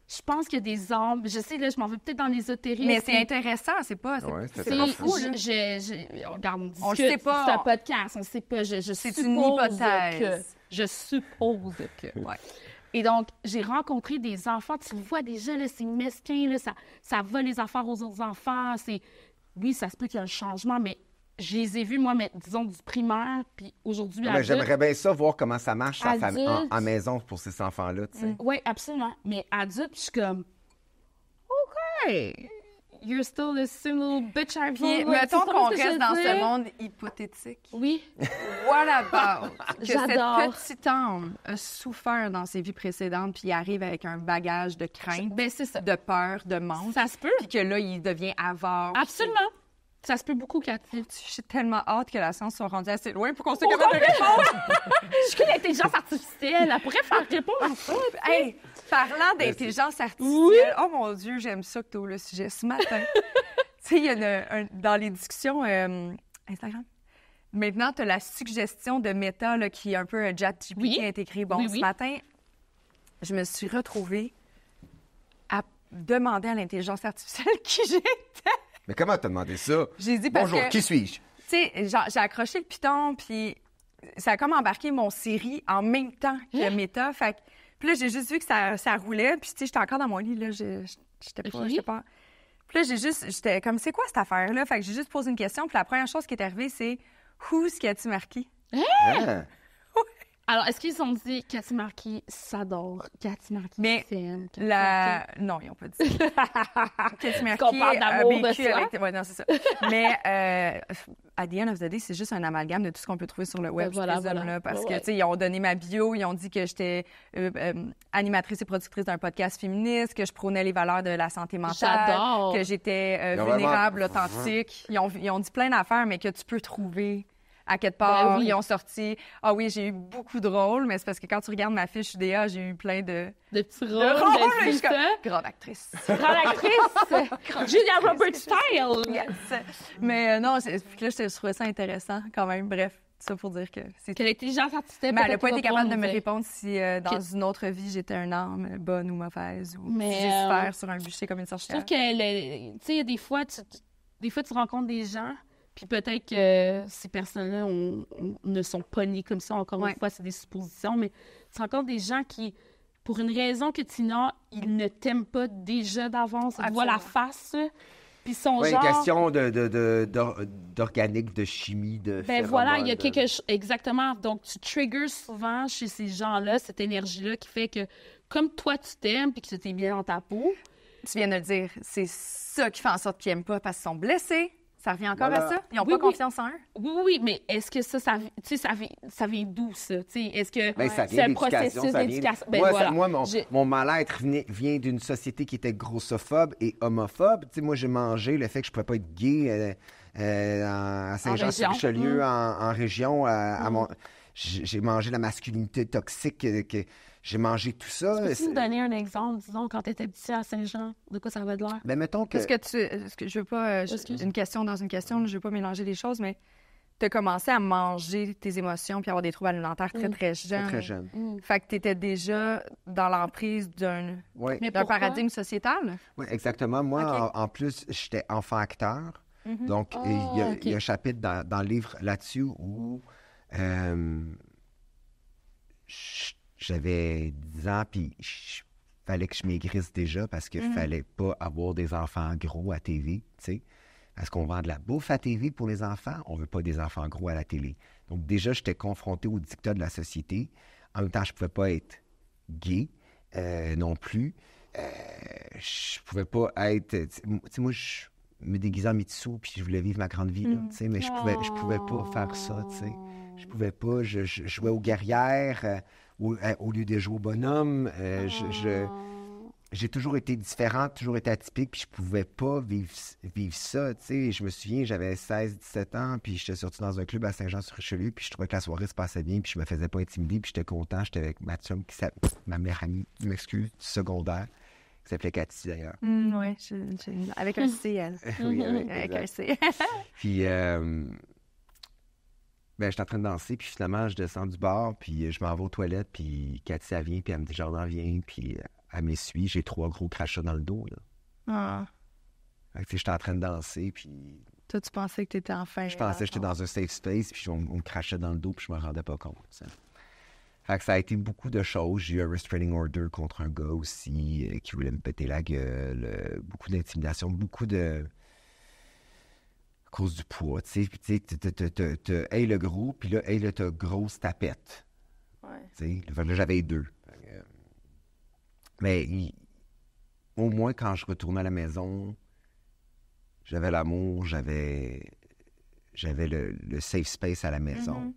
Je pense qu'il y a des arbres. Je sais, là, je m'en vais peut-être dans l'ésotérisme. Mais c'est intéressant, c'est pas fou, là. Regarde, on le sait pas. C'est un podcast, on ne sait pas. Je c'est suppose une hypothèse. Je suppose que... Ouais. Et donc, j'ai rencontré des enfants. Tu le vois déjà, là, c'est mesquin, là, ça vole les affaires aux autres enfants. Oui, ça se peut qu'il y ait un changement, mais je les ai vus, moi, disons, du primaire, puis aujourd'hui, Mais j'aimerais bien ça, voir comment ça marche en maison pour ces enfants-là, tu sais. Oui, absolument. Mais adulte, je suis comme... OK, you're still the same little bitch I Puis, mettons qu'on reste dans ce monde hypothétique. Oui. What about que J'adore. cette petite âme a souffert dans ses vies précédentes puis il arrive avec un bagage de crainte, C'est ça. de peur, de manque. Ça se peut. Puis que là, il devient avare. Absolument. Ça se peut beaucoup, Cathy. J'ai tellement hâte que la science soit rendue assez loin pour qu'on soit capable de répondre. Je suis l'intelligence artificielle. Elle pourrait faire répondre à ça. Hey, parlant d'intelligence artificielle, oh mon Dieu, j'aime ça que tu ouvres le sujet ce matin. Tu sais, il y a dans les discussions Instagram, maintenant, tu as la suggestion de Meta là, qui est un peu un ChatGPT intégré. Bon, ce matin, je me suis retrouvée à demander à l'intelligence artificielle qui j'étais. Mais comment t'as demandé ça? J'ai dit parce Bonjour, que, qui suis-je? Tu sais, j'ai accroché le piton, puis ça a comme embarqué mon Siri en même temps que Meta. Fait que, puis là, j'ai juste vu que ça roulait, puis tu sais, j'étais encore dans mon lit, là, j'étais pas... Puis là, j'étais comme, c'est quoi cette affaire-là? Fait que j'ai juste posé une question, puis la première chose qui est arrivée, c'est « Who's Cathy Marquis? » Ah. Alors, est-ce qu'ils ont dit Cathy Marquis s'adore, Cathy Marquis Mais s'aime? non, ils n'ont pas dit ça. Cathy Marquis Qu'on parle d'amour de vécu soi. avec... Ouais, non, c'est ça. Mais at the end of the day, c'est juste un amalgame de tout ce qu'on peut trouver sur le web, Voilà. là, parce que, tu sais, ils ont donné ma bio, ils ont dit que j'étais animatrice et productrice d'un podcast féministe, que je prônais les valeurs de la santé mentale, J'adore. que j'étais Ils ont vulnérable, vraiment- authentique. Ils ont dit plein d'affaires, mais que tu peux trouver à quelque part. Ben oui. Ils ont sorti « Ah oui, j'ai eu beaucoup de rôles, mais c'est parce que quand tu regardes ma fiche UDA, j'ai eu plein de De petits rôles. rôles, Je de suis comme, ça. grande actrice. Grande actrice! Julia Roberts style! Yes. Mais non, puis là, je trouvais ça intéressant quand même. Bref, ça pour dire que c'est... Que l'intelligence artificielle Mais elle n'a peut-être pas va été capable de pouvoir me nous dire. répondre si dans une autre vie, j'étais un âme bonne ou mauvaise, ou Mais, si j'ai souffert sur un bûcher comme une Je sorcière. trouve que, tu sais, des fois, tu rencontres des gens, puis peut-être que ces personnes-là ne sont pas nées comme ça. Encore une fois, c'est des suppositions, mais tu rencontres des gens qui, pour une raison que tu ignores, ils ne t'aiment pas déjà d'avance. Tu vois la face, puis ils sont Oui, genre... une question d'organique, de chimie, de Ben voilà, il y a phéromones, quelque chose... Exactement. Donc, tu triggers souvent chez ces gens-là cette énergie-là qui fait que, comme toi, tu t'aimes, puis que tu es bien dans ta peau... Tu viens de le dire, c'est ça qui fait en sorte qu'ils n'aiment pas parce qu'ils sont blessés. Ça revient encore Voilà. à ça. Ils n'ont Oui, pas oui. confiance en eux. Oui, mais est-ce que ça vient d'où, ça? Tu sais, est-ce que Ben, ça c'est vient un d'éducation, processus ça vient- d'éducation? Ben, moi, voilà. mon mal-être vient d'une société qui était grossophobe et homophobe. Tu sais, moi, j'ai mangé le fait que je ne pouvais pas être gay à Saint-Jean-sur-Richelieu, en région. J'ai mangé la masculinité toxique. J'ai mangé tout ça. Peux-tu nous donner un exemple, disons, quand tu étais petit à Saint-Jean? De quoi ça va de l'air? Ben, mettons que... Est-ce que je veux pas... Excuse. une question dans une question, je veux pas mélanger les choses, mais tu as commencé à manger tes émotions puis avoir des troubles alimentaires très, très jeunes. Très jeune. Fait que tu étais déjà dans l'emprise d'un Oui, Mais d'un pourquoi? paradigme sociétal. exactement. Moi, OK. en plus, j'étais enfant-acteur. Donc, Ah, il y a un chapitre dans le livre là-dessus où j'avais 10 ans, puis fallait que je maigrisse déjà parce qu'il fallait pas avoir des enfants gros à TV, tu sais. Parce qu'on vend de la bouffe à TV pour les enfants, on veut pas des enfants gros à la télé. Donc déjà, j'étais confronté aux dictats de la société. En même temps, je pouvais pas être gay non plus. Je pouvais pas être... Tu sais, moi, je me déguisais en Mitsu, puis je voulais vivre ma grande vie, là, tu sais, mais je pouvais pas faire ça, tu sais. Je pouvais pas. Je jouais aux guerrières au lieu de jouer au bonhomme. J'ai toujours été différente, toujours été atypique, puis je pouvais pas vivre ça, tu sais. Je me souviens, j'avais 16-17 ans, puis j'étais sorti dans un club à Saint-Jean-sur-Richelieu, puis je trouvais que la soirée se passait bien, puis je me faisais pas intimider, puis j'étais content. J'étais avec ma chum, ma meilleure amie, je m'excuse, du secondaire, qui s'appelait Cathy, d'ailleurs. Oui, avec un CL. Oui, Avec un C. Puis, j'étais en train de danser, puis finalement, je descends du bar, puis je m'en vais aux toilettes, puis Cathy, elle vient, puis elle me dit « Jordan, viens », puis elle m'essuie, j'ai 3 gros crachats dans le dos, là. Ah. Fait que, j'étais en train de danser, puis... Toi, tu pensais que t'étais enfin... Je pensais que j'étais dans un safe space, puis on me crachait dans le dos, puis je me rendais pas compte, t'sais. Fait que ça a été beaucoup de choses. J'ai eu un restraining order contre un gars aussi qui voulait me péter la gueule. Beaucoup d'intimidation, beaucoup de... à cause du poids, tu sais. Puis tu sais, hey le gros, puis là, hey là, t'as grosse tapette. Ouais. Tu sais, là, j'avais 2. Mais au moins, quand je retournais à la maison, j'avais l'amour, j'avais le safe space à la maison.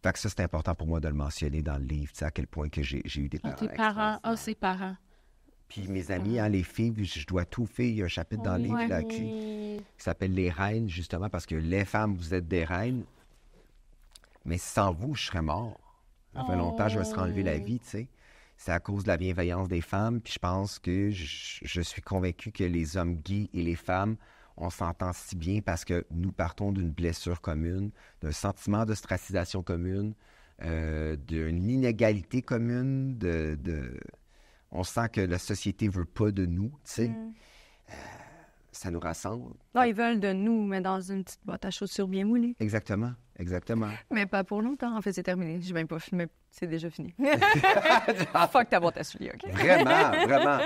Fait que ça, c'est important pour moi de le mentionner dans le livre, tu sais, à quel point que j'ai eu des parents. Tes parents, ses parents. Puis mes amis, les filles, je dois tout faire. Il y a un chapitre dans le livre là, qui s'appelle « Les reines », justement, parce que les femmes, vous êtes des reines. Mais sans vous, je serais mort. Ça fait longtemps que je me serais enlevé la vie, tu sais. C'est à cause de la bienveillance des femmes. Puis je pense que je suis convaincu que les hommes gays et les femmes, on s'entend si bien parce que nous partons d'une blessure commune, d'un sentiment d'ostracisation commune, d'une inégalité commune, on sent que la société veut pas de nous, tu sais. Ça nous rassemble. Non, ils veulent de nous, mais dans une petite boîte à chaussures bien moulée. Exactement. Mais pas pour longtemps. En fait, c'est terminé. Je vais même pas filmer. C'est déjà fini. Fuck ta boîte à souliers, OK? Vraiment.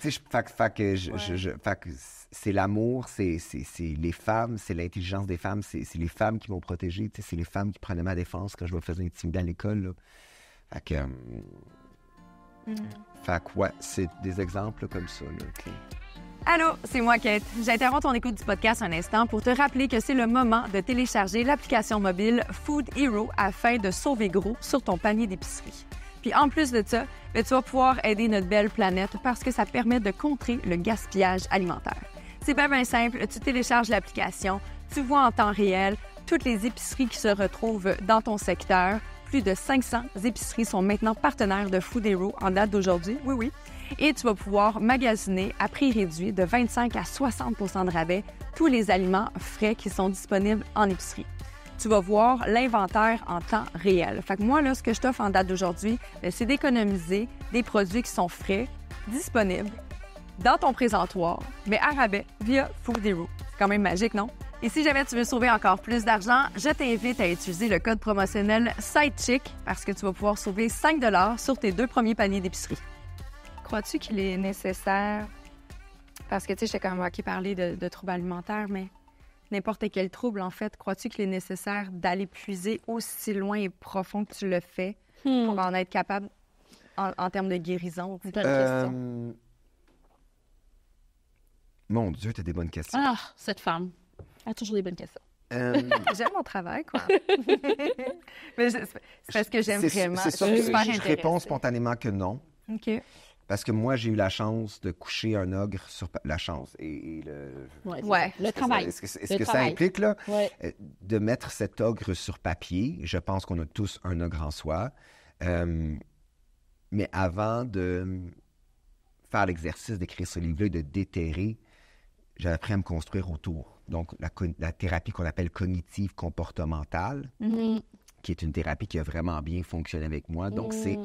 Tu sais, fait que c'est l'amour, c'est les femmes, c'est l'intelligence des femmes, c'est les femmes qui m'ont protégé, tu sais, c'est les femmes qui prenaient ma défense quand je me faisais intimider à l'école, là. Fait que... Fait que, ouais, c'est des exemples comme ça, là. Okay. Allô, c'est moi, Kate. J'interromps ton écoute du podcast un instant pour te rappeler que c'est le moment de télécharger l'application mobile Food Hero afin de sauver gros sur ton panier d'épicerie. Puis en plus de ça, tu vas pouvoir aider notre belle planète parce que ça permet de contrer le gaspillage alimentaire. C'est bien simple, tu télécharges l'application, tu vois en temps réel toutes les épiceries qui se retrouvent dans ton secteur. Plus de 500 épiceries sont maintenant partenaires de Food Hero en date d'aujourd'hui. Oui. Et tu vas pouvoir magasiner à prix réduit de 25 à 60 % de rabais tous les aliments frais qui sont disponibles en épicerie. Tu vas voir l'inventaire en temps réel. Fait que moi, là, ce que je t'offre en date d'aujourd'hui, c'est d'économiser des produits qui sont frais, disponibles, dans ton présentoir, mais à rabais via Food Hero. C'est quand même magique, non? Et si jamais tu veux sauver encore plus d'argent, je t'invite à utiliser le code promotionnel SIDECHICK parce que tu vas pouvoir sauver 5 $ sur tes 2 premiers paniers d'épicerie. Crois-tu qu'il est nécessaire, parce que tu sais, j'étais quand même OK parler de troubles alimentaires, mais n'importe quel trouble, en fait, crois-tu qu'il est nécessaire d'aller puiser aussi loin et profond que tu le fais pour en être capable en termes de guérison? Bonne question. Mon Dieu, t'as des bonnes questions. Ah, cette femme a toujours des bonnes questions. J'aime mon travail, quoi. Mais c'est parce que j'aime vraiment. C'est sûr que je réponds spontanément que non. OK. Parce que moi, j'ai eu la chance de coucher un ogre sur... La chance et le... Ouais. Le travail. Est-ce que ça implique, là, ouais. de mettre cet ogre sur papier? Je pense qu'on a tous un ogre en soi. Mais avant de faire l'exercice d'écrire ce livre-là et de déterrer, j'ai appris à me construire autour. Donc, la thérapie qu'on appelle cognitive comportementale, qui est une thérapie qui a vraiment bien fonctionné avec moi. Donc, c'est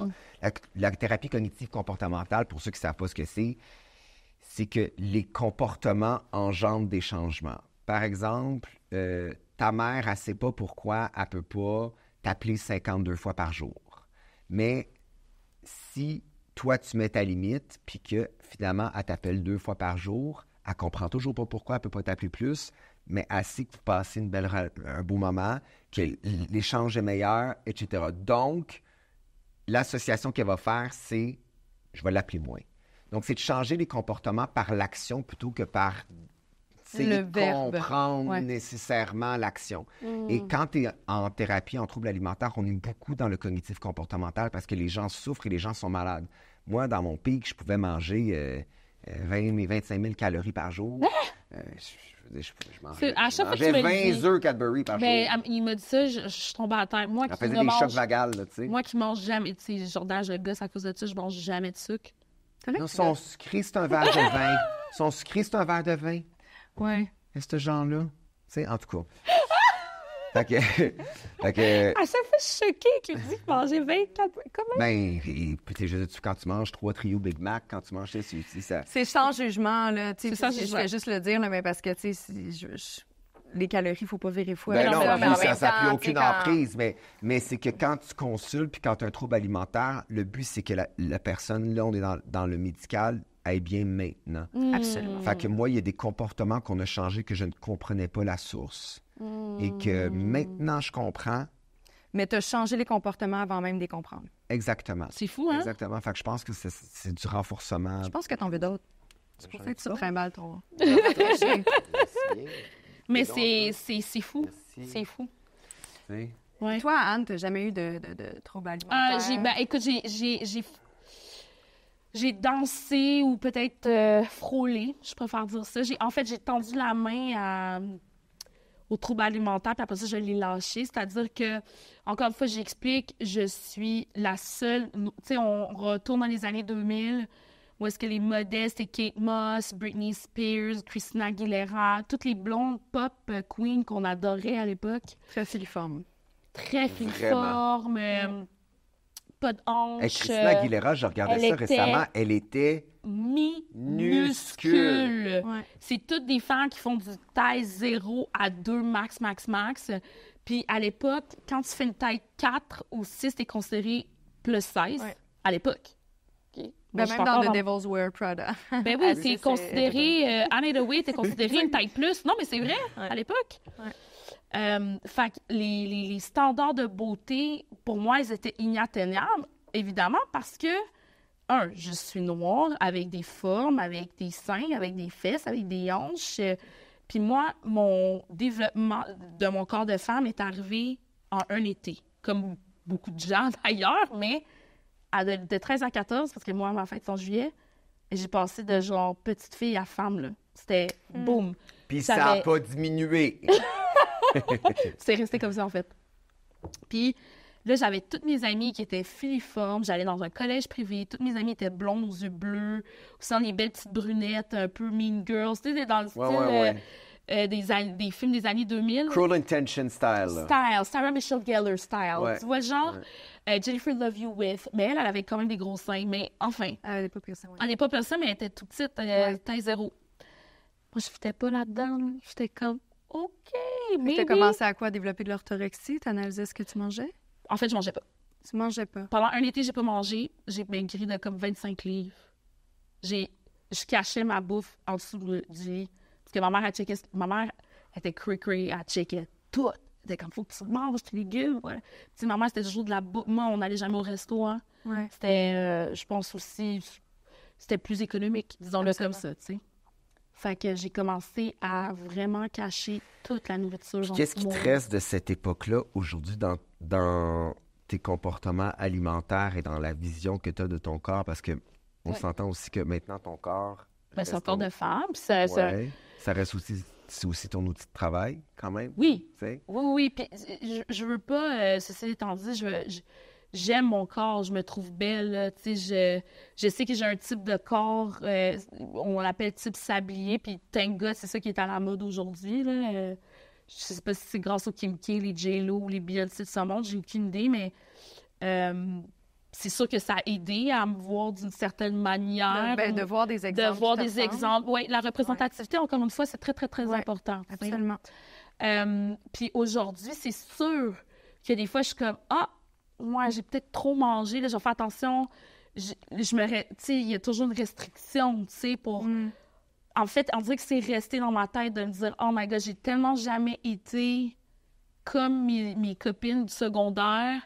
la thérapie cognitive comportementale, pour ceux qui ne savent pas ce que c'est que les comportements engendrent des changements. Par exemple, ta mère, elle ne sait pas pourquoi elle ne peut pas t'appeler 52 fois par jour. Mais si toi, tu mets ta limite, puis que finalement, elle t'appelle 2 fois par jour, elle ne comprend toujours pas pourquoi elle ne peut pas t'appeler plus, mais elle sait que vous passez un beau moment, que l'échange est meilleur, etc. Donc, l'association qu'elle va faire, c'est « je vais l'appeler moins ». Donc, c'est de changer les comportements par l'action plutôt que par comprendre nécessairement l'action. Et quand tu es en thérapie, en trouble alimentaire, on est beaucoup dans le cognitif comportemental parce que les gens souffrent et les gens sont malades. Moi, dans mon pic, je pouvais manger 20 000 25 000 calories par jour. Je mangeais 20 œufs Cadbury par jour. Il m'a dit ça, je suis tombée à terre. Moi, ça faisait des chocs vagales, là, tu sais. Moi qui mange jamais, tu sais, Jordan, je gosse à cause de ça, je mange jamais de sucre. Non, son sucré, c'est un verre de vin. Son sucré, c'est un verre de vin. Ouais. Et ce genre-là, tu sais, en tout cas. Fait que... À chaque fois, je suis choquée qu'il dit qu'il mangeait 24... Comment? Ben, quand tu manges 3 trios Big Mac, quand tu manges ça, ça... C'est sans jugement, là. C'est sans Je jugement. vais juste le dire, là, mais parce que, tu sais, les calories, il ne faut pas virer fou. Ben non, mais en même ça n'a plus temps, aucune tu sais, emprise, mais c'est que quand tu consultes puis quand tu as un trouble alimentaire, le but, c'est que la personne, là, on est dans le médical, aille bien maintenant. Absolument. Fait que moi, il y a des comportements qu'on a changés que je ne comprenais pas la source. Et que maintenant, je comprends. Mais tu as changé les comportements avant même de les comprendre. Exactement. C'est fou, hein? Exactement. Fait que je pense que c'est du renforcement. Je pense que tu en veux d'autres. C'est pour ça que tu te trimbales trop. Mais c'est fou. Merci. C'est fou. Oui. Ouais. Toi, Anne, tu n'as jamais eu de troubles alimentaires? Écoute, j'ai dansé ou peut-être frôlé, je préfère dire ça. En fait, j'ai tendu la main au trouble alimentaire, puis après ça, je l'ai lâché. C'est-à-dire que, encore une fois, j'explique, je suis la seule... Tu sais, on retourne dans les années 2000, où est-ce que les modestes, et Kate Moss, Britney Spears, Christina Aguilera, toutes les blondes pop queens qu'on adorait à l'époque. Très filiforme. Très filiforme, pas de hanches. Hey, Christina Aguilera, je regardais ça récemment, elle était... minuscule. Ouais. C'est toutes des femmes qui font du taille 0 à 2 max. Puis à l'époque, quand tu fais une taille 4 ou 6, t'es considéré plus 16 à l'époque. Okay. Ben, Moi, même dans The Devil's Wear Prada. Ben oui, t'es considéré... Anne Hathaway, t'es considéré une taille plus. Non, mais c'est vrai, à l'époque. Ouais. Fait que les standards de beauté, pour moi, ils étaient inatteignables, évidemment, parce que je suis noire, avec des formes, avec des seins, avec des fesses, avec des hanches. Puis moi, mon développement de mon corps de femme est arrivé en un été, comme beaucoup de gens d'ailleurs, mais de 13 à 14, parce que moi, ma fête, c'est en juillet, et j'ai passé de genre petite fille à femme, là. C'était boum. Puis ça n'a pas diminué. C'est resté comme ça, en fait. Puis là, j'avais toutes mes amies qui étaient filiformes. J'allais dans un collège privé. Toutes mes amies étaient blondes aux yeux bleus. Ou sinon, les belles petites brunettes, un peu Mean Girls. Tu sais, dans le style des films des années 2000. Cruel Intention style. Sarah Michelle Gellar style. Ouais. Tu vois, genre, Jennifer Love You With. Mais elle avait quand même des gros seins. Mais enfin, Elle n'est pas pire ça, oui. elle n'est pas ça, mais elle était toute petite, taille 0. Moi, je ne fitais pas là-dedans. Là. J'étais comme, OK, mais. Tu as commencé à quoi? Développer de l'orthorexie? Tu analysais ce que tu mangeais? En fait, je mangeais pas. Tu mangeais pas? Pendant un été, j'ai pas mangé. J'ai maigri de comme 25 livres. Je cachais ma bouffe en dessous du lit. Parce que ma mère était cray-cray, elle checkait tout. Elle était comme, faut que tu manges tes légumes. Ouais. Puis ma mère, c'était toujours de la bouffe. Moi, on n'allait jamais au resto. Hein. Ouais. C'était, je pense aussi, c'était plus économique, disons-le comme ça, tu sais. Fait que j'ai commencé à vraiment cacher toute la nourriture. Qu'est-ce qui te reste de cette époque-là aujourd'hui dans tes comportements alimentaires et dans la vision que tu as de ton corps? Parce que on s'entend aussi que maintenant, ton corps... Ben, c'est un corps de femme. Ça reste aussi... C'est aussi ton outil de travail, quand même? Oui. T'sais? Oui. Puis je veux pas... ceci étant dit, j'aime mon corps, je me trouve belle. Tu sais, je sais que j'ai un type de corps, on l'appelle type sablier, puis thank God, c'est ça qui est à la mode aujourd'hui. Là. Je sais pas si c'est grâce aux Kim K, les J-Lo ou les Beyoncé de ce monde, j'ai aucune idée, mais c'est sûr que ça a aidé à me voir d'une certaine manière. De voir des exemples. De voir des exemples. Oui, la représentativité, encore une fois, c'est très, très, très important. Absolument. Puis aujourd'hui, c'est sûr que des fois, je suis comme, moi, j'ai peut-être trop mangé, là, je vais faire attention. Tu sais, il y a toujours une restriction, tu sais, pour... En fait, on dirait que c'est resté dans ma tête de me dire, oh my God, j'ai tellement jamais été comme mes copines du secondaire.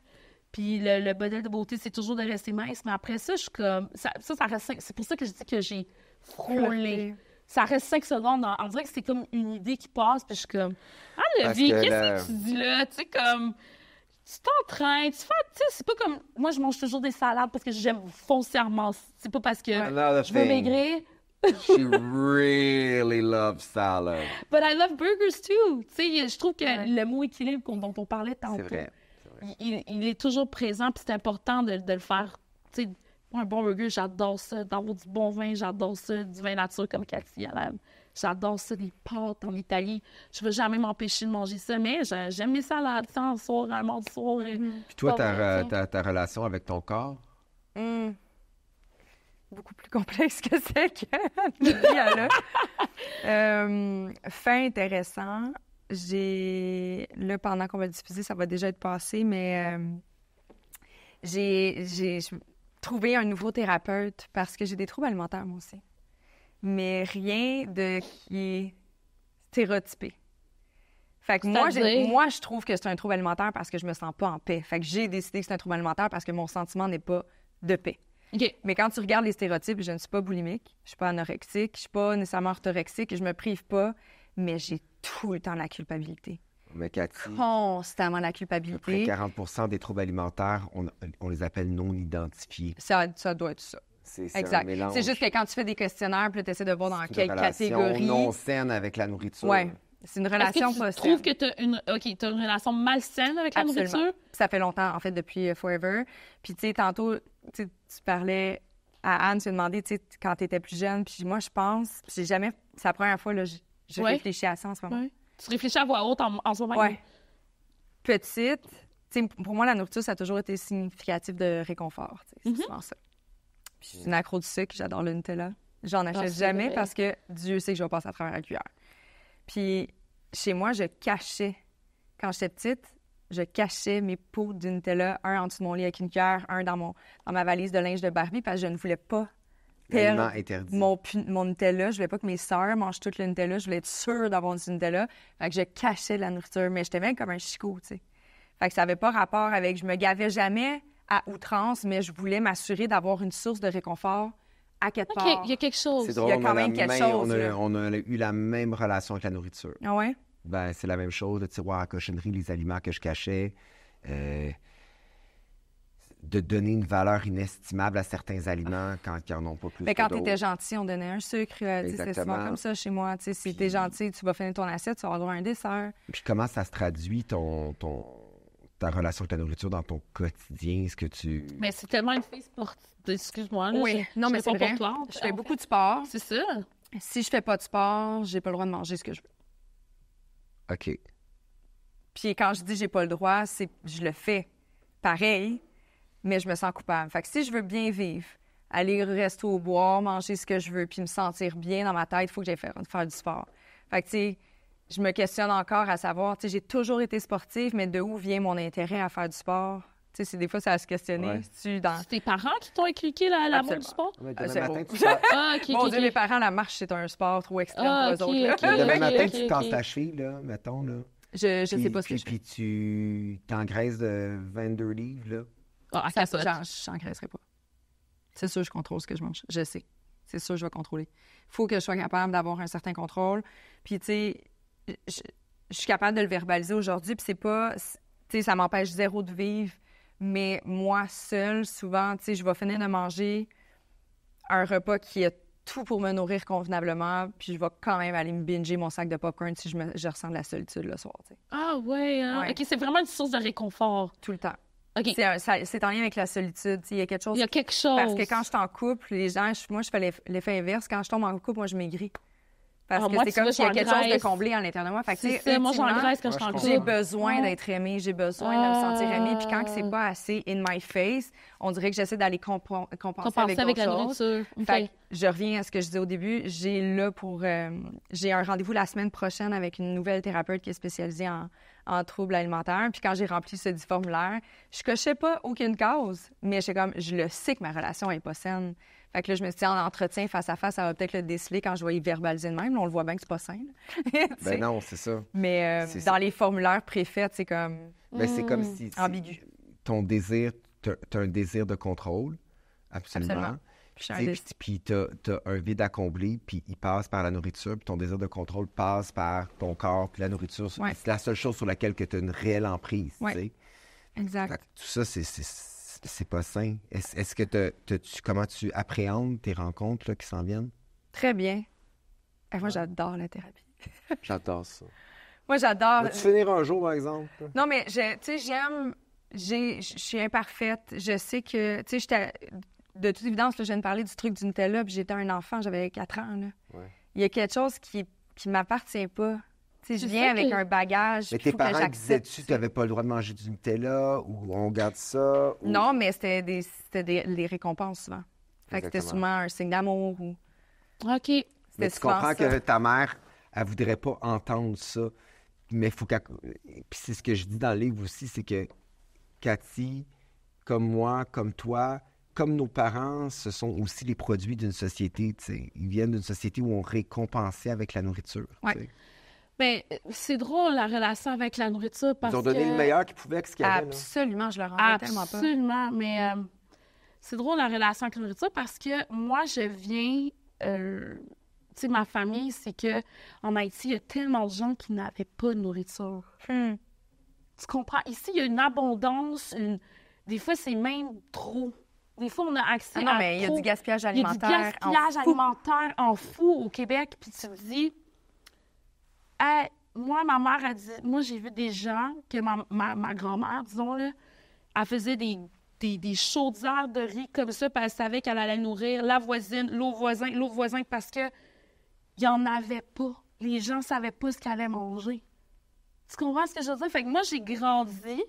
Puis le modèle de beauté, c'est toujours de rester mince. Mais après ça, je suis comme... Ça reste... C'est pour ça que je dis que j'ai frôlé. Ça reste 5 secondes. On dirait que c'est comme une idée qui passe, puis je suis comme... Ah, Levi, qu'est-ce que tu dis là? Tu sais, comme... Tu t'entraînes, tu sais, c'est pas comme... Moi, je mange toujours des salades parce que j'aime foncièrement. C'est pas parce que je veux maigrir. She really loves salad. But I love burgers too. Tu sais, je trouve que le mot équilibre dont on parlait tantôt, c'est vrai. Il est toujours présent, puis c'est important de le faire. Tu sais, moi, un bon burger, j'adore ça. D'avoir du bon vin, j'adore ça. Du vin nature comme Cathy, J'adore ça, les pâtes en Italie. Je ne vais jamais m'empêcher de manger ça, mais j'aime mes salades, ça, le soir, un mardi soir. Puis toi, ta relation avec ton corps? Beaucoup plus complexe que celle que Lydia a. Fin intéressant. Là, pendant qu'on va le diffuser, ça va déjà être passé, mais j'ai trouvé un nouveau thérapeute parce que j'ai des troubles alimentaires, moi aussi. Mais rien de qui est stéréotypé. Fait que moi, je trouve que c'est un trouble alimentaire parce que je me sens pas en paix. Fait que j'ai décidé que c'est un trouble alimentaire parce que mon sentiment n'est pas de paix. Okay. Mais quand tu regardes les stéréotypes, je ne suis pas boulimique, je suis pas anorexique, je suis pas nécessairement orthorexique, je me prive pas, mais j'ai tout le temps la culpabilité. Mais Cathy, constamment la à peu culpabilité. près 40 des troubles alimentaires, on les appelle non identifiés. Ça doit être ça. C'est exact. un mélange. C'est juste que quand tu fais des questionnaires, puis tu essaies de voir dans quelle catégorie. C'est une relation non saine avec la nourriture. Oui, c'est une relation pas saine. Tu trouves que tu as une relation malsaine avec la nourriture? Ça fait longtemps, en fait, depuis Forever. Puis, tu sais, tantôt, tu parlais à Anne, tu lui as demandé, tu sais, quand tu étais plus jeune. Puis moi, je pense, j'ai jamais... C'est la première fois, là, je réfléchis à ça en ce moment. Ouais. Tu réfléchis à voix haute en ce moment? Oui. Petite, tu sais, pour moi, la nourriture, ça a toujours été significatif de réconfort. C'est souvent ça. Puis je suis une accro du sucre, j'adore le Nutella. J'en achète jamais vrai. Parce que Dieu sait que je vais passer à travers la cuillère. Puis chez moi, je cachais, quand j'étais petite, je cachais mes pots de Nutella, un en dessous de mon lit avec une cuillère, un dans ma valise de linge de Barbie, parce que je ne voulais pas perdre mon Nutella. Je voulais pas que mes sœurs mangent tout le Nutella. Je voulais être sûre d'avoir du Nutella. Fait que je cachais de la nourriture, mais j'étais même comme un chicot, tu sais. Fait que ça n'avait pas rapport avec... Je me gavais jamais à outrance, mais je voulais m'assurer d'avoir une source de réconfort à quelque part. Il y a quelque chose. C'est drôle, il y a quand même quelque chose. On a eu la même relation avec la nourriture. Ah ouais? Ben, c'est la même chose, le tiroir à cochonnerie, les aliments que je cachais. De donner une valeur inestimable à certains aliments quand ils n'en ont pas plus. Mais quand tu étais gentil, on donnait un sucre. C'est souvent comme ça chez moi. Si tu es gentil, tu vas finir ton assiette, tu vas avoir droit à un dessert. Puis comment ça se traduit, ta relation avec ta nourriture dans ton quotidien? Est-ce que tu... Mais c'est tellement une fille sportive. Excuse-moi. Là, oui, non, mais c'est vrai. Je fais beaucoup de sport. C'est ça. Si je fais pas de sport, j'ai pas le droit de manger ce que je veux. OK. Puis quand je dis j'ai pas le droit, je le fais pareil, mais je me sens coupable. Fait que si je veux bien vivre, aller au resto, boire, manger ce que je veux, puis me sentir bien dans ma tête, il faut que j'aille faire du sport. Fait que, tu sais, je me questionne encore à savoir, tu sais, j'ai toujours été sportive, mais de où vient mon intérêt à faire du sport? Tu sais, des fois, ça à se questionner. Ouais. C'est tes parents qui t'ont inculqué l'amour du sport? Ouais, Mon Dieu, mes parents, la marche, c'est un sport trop extrême pour eux autres. Là. Demain matin, tu casses ta cheville, là, mettons, là. Je sais pas ce que je fais. Puis tu t'engraisses de 22 livres, là. Ah, je n'engraisserai pas. C'est sûr, je contrôle ce que je mange. Je sais. C'est sûr, je vais contrôler. Il faut que je sois capable d'avoir un certain contrôle. Puis, tu sais, je suis capable de le verbaliser aujourd'hui, puis c'est pas... Tu sais, ça m'empêche zéro de vivre, mais moi, seule, souvent, tu sais, je vais finir de manger un repas qui a tout pour me nourrir convenablement, puis je vais quand même aller me binger mon sac de popcorn si je ressens de la solitude le soir, tu sais. Ah ouais, hein? Ouais. OK, c'est vraiment une source de réconfort. Tout le temps. OK. C'est en lien avec la solitude, tu sais, il y a quelque chose... Il y a quelque chose. Parce que quand je suis en couple, les gens... Moi, je fais l'effet inverse. Quand je tombe en couple, moi, je maigris. Parce que c'est comme s'il y a quelque chose de comblé à l'intérieur de moi. Fait que, c'est ça, moi, j'engraisse quand je suis en couple. J'ai besoin d'être aimée, j'ai besoin de me sentir aimée. Puis quand c'est pas assez in my face, on dirait que j'essaie d'aller compenser avec la d'autres nourriture. Okay. Fait que je reviens à ce que je disais au début. J'ai un rendez-vous la semaine prochaine avec une nouvelle thérapeute qui est spécialisée en troubles alimentaires. Puis quand j'ai rempli ce dit formulaire, je cochais pas aucune cause, mais je le sais que ma relation est pas saine. Fait que là, je me suis dit, en entretien face à face, ça va peut-être le déceler quand je vais y verbaliser de même. Là, on le voit bien que c'est pas sain. Ben non, c'est ça. Mais dans les formulaires préfaits, c'est comme... Ben, c'est comme si... ambigu. Ton désir, t'as un désir de contrôle, absolument. Puis t'as un vide à combler, puis il passe par la nourriture, puis ton désir de contrôle passe par ton corps, puis la nourriture. Ouais. C'est la seule chose sur laquelle tu as une réelle emprise, ouais. tu sais. Exact. Fait que tout ça, c'est pas sain. Est-ce que comment tu appréhendes tes rencontres là, qui s'en viennent? Très bien. Et moi, j'adore la thérapie. J'adore ça. Moi, j'adore... Vas-tu finir un jour, par exemple? Non, mais tu sais, j'aime... Je suis imparfaite. Je sais que... Tu sais, de toute évidence, là, je viens de parler du truc du Nutella, puis j'étais un enfant, j'avais 4 ans, là. Ouais. il y a quelque chose qui m'appartient pas. Tu sais, je C'est viens ça avec que- un bagage. Mais puis tes faut que parents j'accepte disaient-tu que tu ça. n'avais pas le droit de manger du Nutella ou on garde ça? Ou... Non, mais c'était des récompenses souvent. Fait que c'était Exactement. souvent un signe d'amour ou... OK. Mais C'était tu souvent comprends ça. que ta mère, elle voudrait pas entendre ça. Mais faut qu'elle... Puis c'est ce que je dis dans le livre aussi, c'est que Cathy, comme moi, comme toi, comme nos parents, ce sont aussi les produits d'une société, tu sais. Ils viennent d'une société où on récompensait avec la nourriture. Ouais. Tu sais. Ben, c'est drôle, la relation avec la nourriture, parce Ils ont donné que... le meilleur qu'ils pouvaient avec ce qu'il y avait. Là. Absolument, je le rendais tellement pas. Absolument, mais c'est drôle la relation avec la nourriture parce que moi, je viens... tu sais, ma famille, c'est que en Haïti, il y a tellement de gens qui n'avaient pas de nourriture. Tu comprends? Ici, il y a une abondance, des fois, c'est même trop. Des fois, on a accès Ah non, à mais il y a trop. du gaspillage Il y a du alimentaire. en gaspillage fou. alimentaire en fou au Québec, puis tu te dis... Hey, moi, ma mère a dit... Moi, j'ai vu des gens que ma grand-mère, disons, là, elle faisait des chaudières de riz comme ça, puis elle savait qu'elle allait nourrir la voisine, l'autre voisin, parce que il n'y en avait pas. Les gens ne savaient pas ce qu'ils allaient manger. Tu comprends ce que je veux dire? Fait que moi, j'ai grandi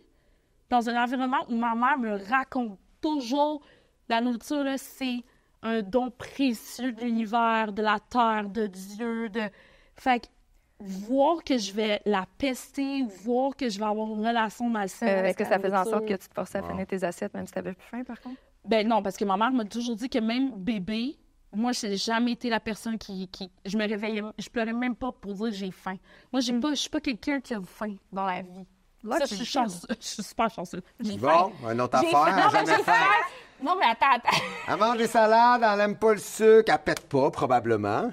dans un environnement où ma mère me raconte toujours la nourriture, là, c'est un don précieux de l'univers, de la terre, de Dieu. Fait que voir que je vais la pester, voir que je vais avoir une relation malsaine Est-ce que la ça faisait en sorte nourriture. que tu te forçais à finir tes assiettes même si tu n'avais plus faim, par contre? Ben non, parce que ma mère m'a toujours dit que même bébé, moi, je n'ai jamais été la personne qui... Je me réveillais, je pleurais même pas pour dire que j'ai faim. Moi, je suis pas quelqu'un qui a faim dans la vie. Ça, je suis chanceuse. Je suis super chanceuse. J'ai faim. Bon, une autre J'ai affaire, faim. elle a Non, mais jamais j'ai faim. faim. Non, mais attends. Elle mange des salades, elle n'aime pas le sucre, elle pète pas, probablement.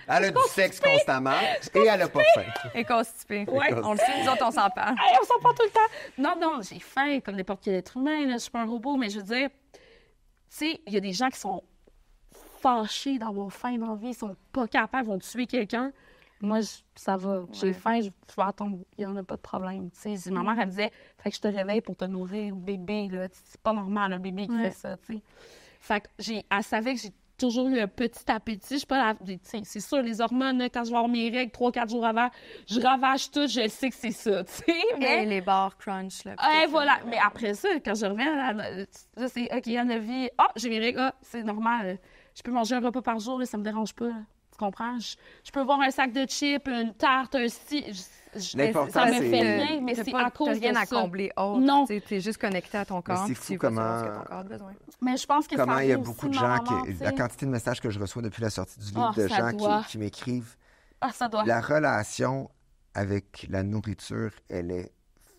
Elle a du sexe constamment et elle n'a pas faim. Et constipé. Ouais. On le sait, nous autres, on s'en parle. Hey, on s'en parle tout le temps. Non, j'ai faim comme n'importe quel être humain. Là. Je suis pas un robot, mais je veux dire, tu sais, il y a des gens qui sont fâchés d'avoir faim dans la vie, ils sont pas capables, ils vont tuer quelqu'un. Moi, ça va. J'ai faim, je vais attendre. Il n'y en a pas de problème. Tu sais, ma mère, elle disait, fait que je te réveille pour te nourrir, bébé. Là. C'est pas normal, un bébé qui fait ça. Tu sais. Fait que elle savait que j'ai toujours eu un petit appétit. Je suis pas c'est sûr, les hormones, là, quand je vais avoir mes règles 3-4 jours avant, je ravage tout, je sais que c'est ça. Tu sais, Et les bars crunch. Là, voilà. Mais après ça, quand je reviens, là, c'est OK, Anne vie. Ah, j'ai mes règles. Ah, c'est normal. Je peux manger un repas par jour, là, ça me dérange pas. Là. Tu comprends? Je peux voir un sac de chips, une tarte, un L'important, ça me c'est- fait rien, mais c'est à cause de rien à ça. combler autre. Non. Tu es juste connecté à ton corps. c'est puis fou tu vas selon comment- ce que ton corps a besoin. Mais je pense que Comment ça il y a vient beaucoup aussi de ma gens maman, qui... tu sais. La quantité de messages que je reçois depuis la sortie du livre Ah, de ça gens doit. qui m'écrivent. Ah, ça doit. La relation avec la nourriture, elle est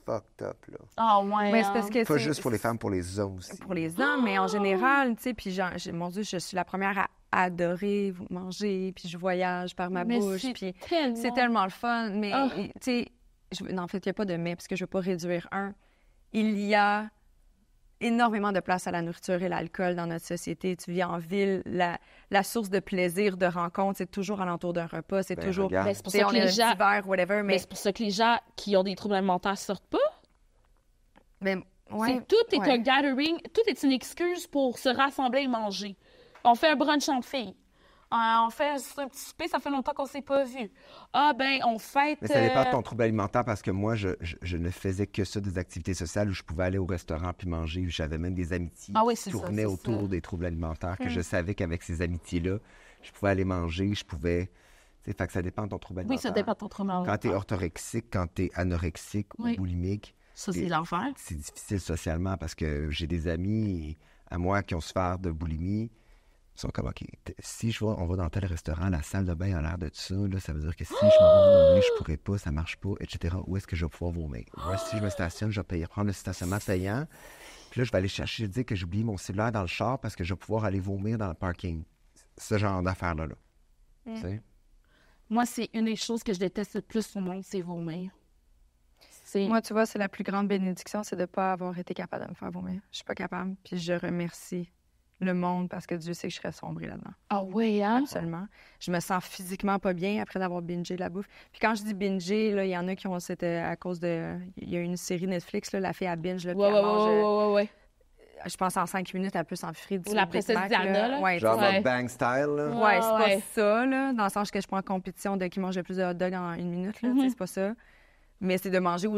fucked up, là. Ah, ouais. Mais c'est parce que Pas c'est- juste pour les femmes, pour les hommes aussi. Pour les hommes, mais en général, tu sais, puis mon Dieu, je suis la première à adorer manger, puis je voyage par ma Mais bouche, c'est puis tellement... c'est tellement le fun, mais Ah. tu sais, non, en fait, il n'y a pas de mais, parce que je ne veux pas réduire un. Il y a énormément de place à la nourriture et l'alcool dans notre société. Tu vis en ville, la source de plaisir, de rencontre, c'est toujours alentour d'un repas, c'est Ben, toujours... regarde. Ben, c'est pour Tu sais, ça on que est les un gens... petit verre, whatever, Mais mais... c'est pour ça que les gens qui ont des troubles alimentaires sortent pas. mais ouais, Tout est ouais. un gathering, tout est une excuse pour se rassembler et manger. On fait un brunch entre filles. On fait un petit souper, ça fait longtemps qu'on s'est pas vu. Ah ben, on fête... Mais ça dépend de ton trouble alimentaire parce que moi, je ne faisais que ça, des activités sociales où je pouvais aller au restaurant puis manger, où j'avais même des amitiés Ah oui, qui c'est ça, tournaient c'est autour ça. des troubles alimentaires, que je savais qu'avec ces amitiés-là, je pouvais aller manger, je pouvais... Tu sais, fait que ça dépend de ton trouble Oui, alimentaire. ça dépend de ton trouble alimentaire. Quand tu es orthorexique, quand tu es anorexique Oui. ou boulimique, Ça, c'est l'enfer. c'est difficile socialement parce que j'ai des amis à moi qui ont souffert de boulimie. Ils sont comme, OK, si on va dans tel restaurant, la salle de bain a l'air de ça, là, ça veut dire que si je m'en vais vomir, je pourrais pas, ça marche pas, etc. Où est-ce que je vais pouvoir vomir? Ou si je me stationne, je vais prendre le stationnement payant. Puis là, je vais aller chercher, je dis que j'ai oublié mon cellulaire dans le char parce que je vais pouvoir aller vomir dans le parking. Ce genre d'affaires-là. Là. Tu sais? Moi, c'est une des choses que je déteste le plus au monde, c'est vomir. Moi, tu vois, c'est la plus grande bénédiction, c'est de ne pas avoir été capable de me faire vomir. Je suis pas capable, puis je remercie le monde parce que Dieu sait que je serais sombrée là-dedans. Ah oui, hein? Absolument. Je me sens physiquement pas bien après d'avoir bingé la bouffe. Puis quand je dis binger, là, il y en a qui ont... C'était à cause de... Il y a une série Netflix, là, la fille à binge, là, puis Ouais, elle ouais, mange... ouais. je pense en 5 minutes, elle peut s'enfuir du Ou la Big princesse Mac, Diana, là. Ouais, Genre Ouais. mukbang style, là. ouais, c'est ouais. pas ça, là, dans le sens que je prends en compétition de qui mange le plus de hot dogs en 1 minute, là, tu sais, c'est pas ça. Mais c'est de manger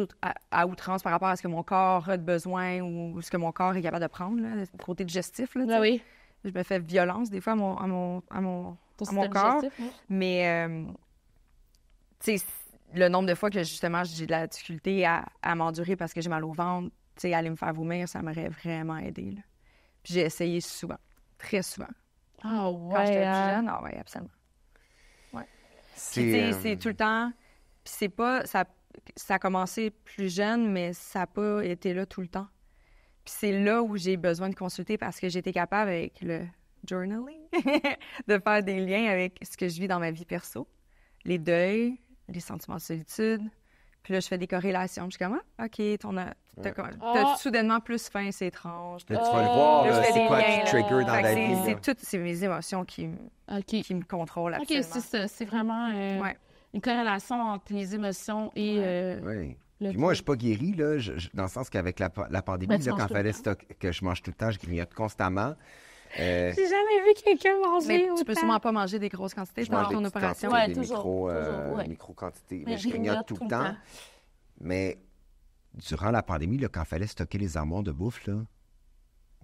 à outrance par rapport à ce que mon corps a de besoin ou ce que mon corps est capable de prendre, là, le côté digestif, là, tu sais. Ah oui. Je me fais violence, des fois, à mon Ton à mon système corps. digestif, hein. Mais, tu sais, le nombre de fois que, justement, j'ai de la difficulté à m'endurer parce que j'ai mal au ventre, tu sais, aller me faire vomir, ça m'aurait vraiment aidé, là. Puis j'ai essayé souvent, très souvent. Ah Quand j'étais ouais. plus jeune, ah oui, absolument. Puis, tu C'est, sais, c'est tout le temps... Puis c'est pas... Ça a commencé plus jeune, mais ça n'a pas été là tout le temps. Puis c'est là où j'ai besoin de consulter parce que j'étais capable, avec le journaling, de faire des liens avec ce que je vis dans ma vie perso. Les deuils, les sentiments de solitude. Puis là, je fais des corrélations. Je suis comme, ah, OK, t'as soudainement plus faim, c'est étrange. là, tu vas le voir, Là, je là, fais c'est des quoi liens, qui là. trigger dans Fait que la vie. c'est là. toutes c'est mes émotions qui me contrôlent OK, absolument. c'est ça. C'est vraiment Ouais. une corrélation entre les émotions et Oui. le Puis moi, je suis pas guéri, là, dans le sens qu'avec la pandémie, Ben, tu là, manges quand tout il fallait le temps. que je mange tout le temps, je grignote constamment. J'ai jamais vu quelqu'un manger Mais autant. tu peux sûrement pas manger des grosses quantités Je pendant mange des ton petites opération. quantités, Ouais, des toujours, ouais. micro-quantités. Mais Mais je grignote tout le temps. Mais durant la pandémie, là, quand il fallait stocker les armoires de bouffe, là,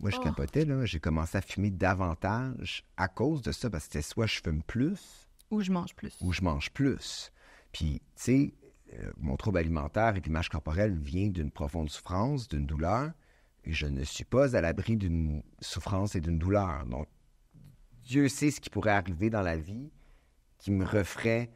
moi, je capotais. Là, j'ai commencé à fumer davantage à cause de ça, parce que c'était soit je fume plus Ou je mange plus. ou je mange plus. Puis, tu sais, mon trouble alimentaire et l'image corporelle vient d'une profonde souffrance, d'une douleur, et je ne suis pas à l'abri d'une souffrance et d'une douleur. Donc, Dieu sait ce qui pourrait arriver dans la vie qui me referait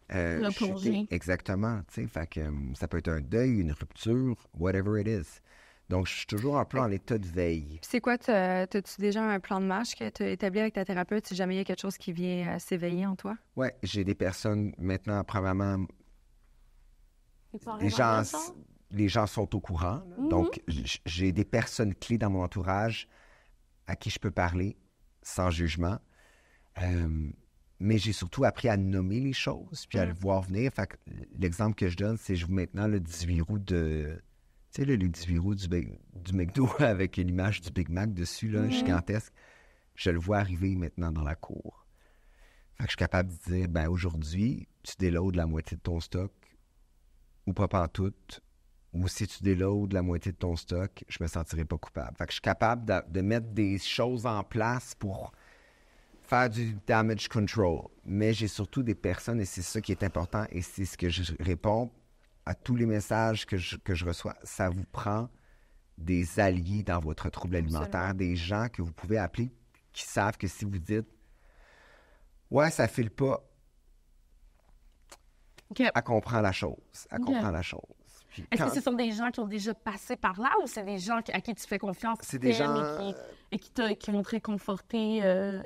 Replonger. chuter. Exactement, tu sais. Fait que ça peut être un deuil, une rupture, whatever it is. Donc, je suis toujours un peu en état de veille. Puis c'est quoi, t'as-tu déjà un plan de match que tu as établi avec ta thérapeute si jamais il y a quelque chose qui vient s'éveiller en toi? Oui, j'ai des personnes maintenant, premièrement, Les les gens sont au courant. Là. Donc, j'ai des personnes clés dans mon entourage à qui je peux parler sans jugement. Mais j'ai surtout appris à nommer les choses puis à le voir venir. Fait que l'exemple que je donne, c'est maintenant le 18 roues de... Tu sais, là, le 18 roues du McDo avec l'image du Big Mac dessus, là, gigantesque. Je le vois arriver maintenant dans la cour. Fait que je suis capable de dire, ben aujourd'hui, tu déloads la moitié de ton stock ou pas pantoute, ou si tu déloads la moitié de ton stock, je me sentirai pas coupable. Fait que je suis capable de mettre des choses en place pour faire du damage control. Mais j'ai surtout des personnes, et c'est ça qui est important, et c'est ce que je réponds à tous les messages que je reçois. Ça vous prend des alliés dans votre trouble alimentaire, des gens que vous pouvez appeler qui savent que si vous dites « Ouais, ça file pas », elle comprend la chose. Elle comprend la chose. Puis Est-ce quand- que ce sont des gens qui ont déjà passé par là ou c'est des gens à qui tu fais confiance? C'est des t'aimes gens- qui vont te réconforter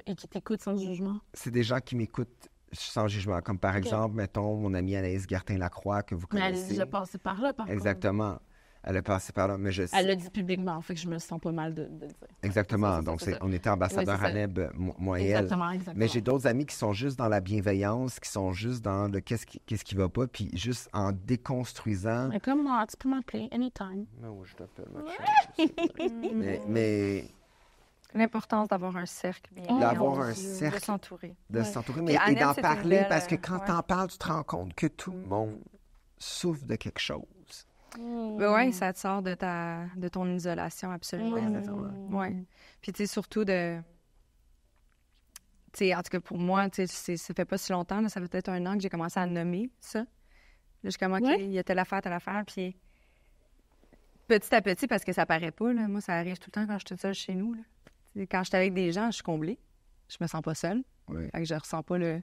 et qui t'écoutent sans jugement? C'est des gens qui m'écoutent sans jugement. Comme par exemple, mettons, mon amie Anaïs Gartin-Lacroix, que vous Mais elle est connaissez. déjà passée par là, par contre. Exactement. Elle a passé par là, mais je sais. Elle l'a dit publiquement, fait que je me sens pas mal de le dire. Exactement. C'est ça, Donc, c'est ça. on était ambassadeurs Oui, c'est à ça. Neb, moi et elle. Exactement, exactement. Mais j'ai d'autres amis qui sont juste dans la bienveillance, qui sont juste dans le qu'est-ce qui va pas, puis juste en déconstruisant. Mais comme moi, tu peux m'appeler anytime. Non, je t'appelle ma chère. mais L'importance d'avoir un cercle bien. D'avoir un de cercle. s'entourer. de s'entourer, Puis mais et Annette, d'en c'est une parler, belle, parce que quand ouais. t'en parles, tu te rends compte que tout le monde souffre de quelque chose. Ben ouais, ça te sort de ton isolation, absolument. Ouais. Puis tu sais, surtout de... Tu sais, en tout cas, pour moi, tu sais, ça fait pas si longtemps, là, ça fait peut-être 1 an que j'ai commencé à nommer ça. Là, je suis comme, OK, Ouais. il y a telle affaire, puis petit à petit, parce que ça paraît pas, là, moi, ça arrive tout le temps quand je suis toute seule chez nous. Là. Tu sais, quand je suis avec des gens, je suis comblée. Je me sens pas seule. Oui. Fait que je ressens pas le...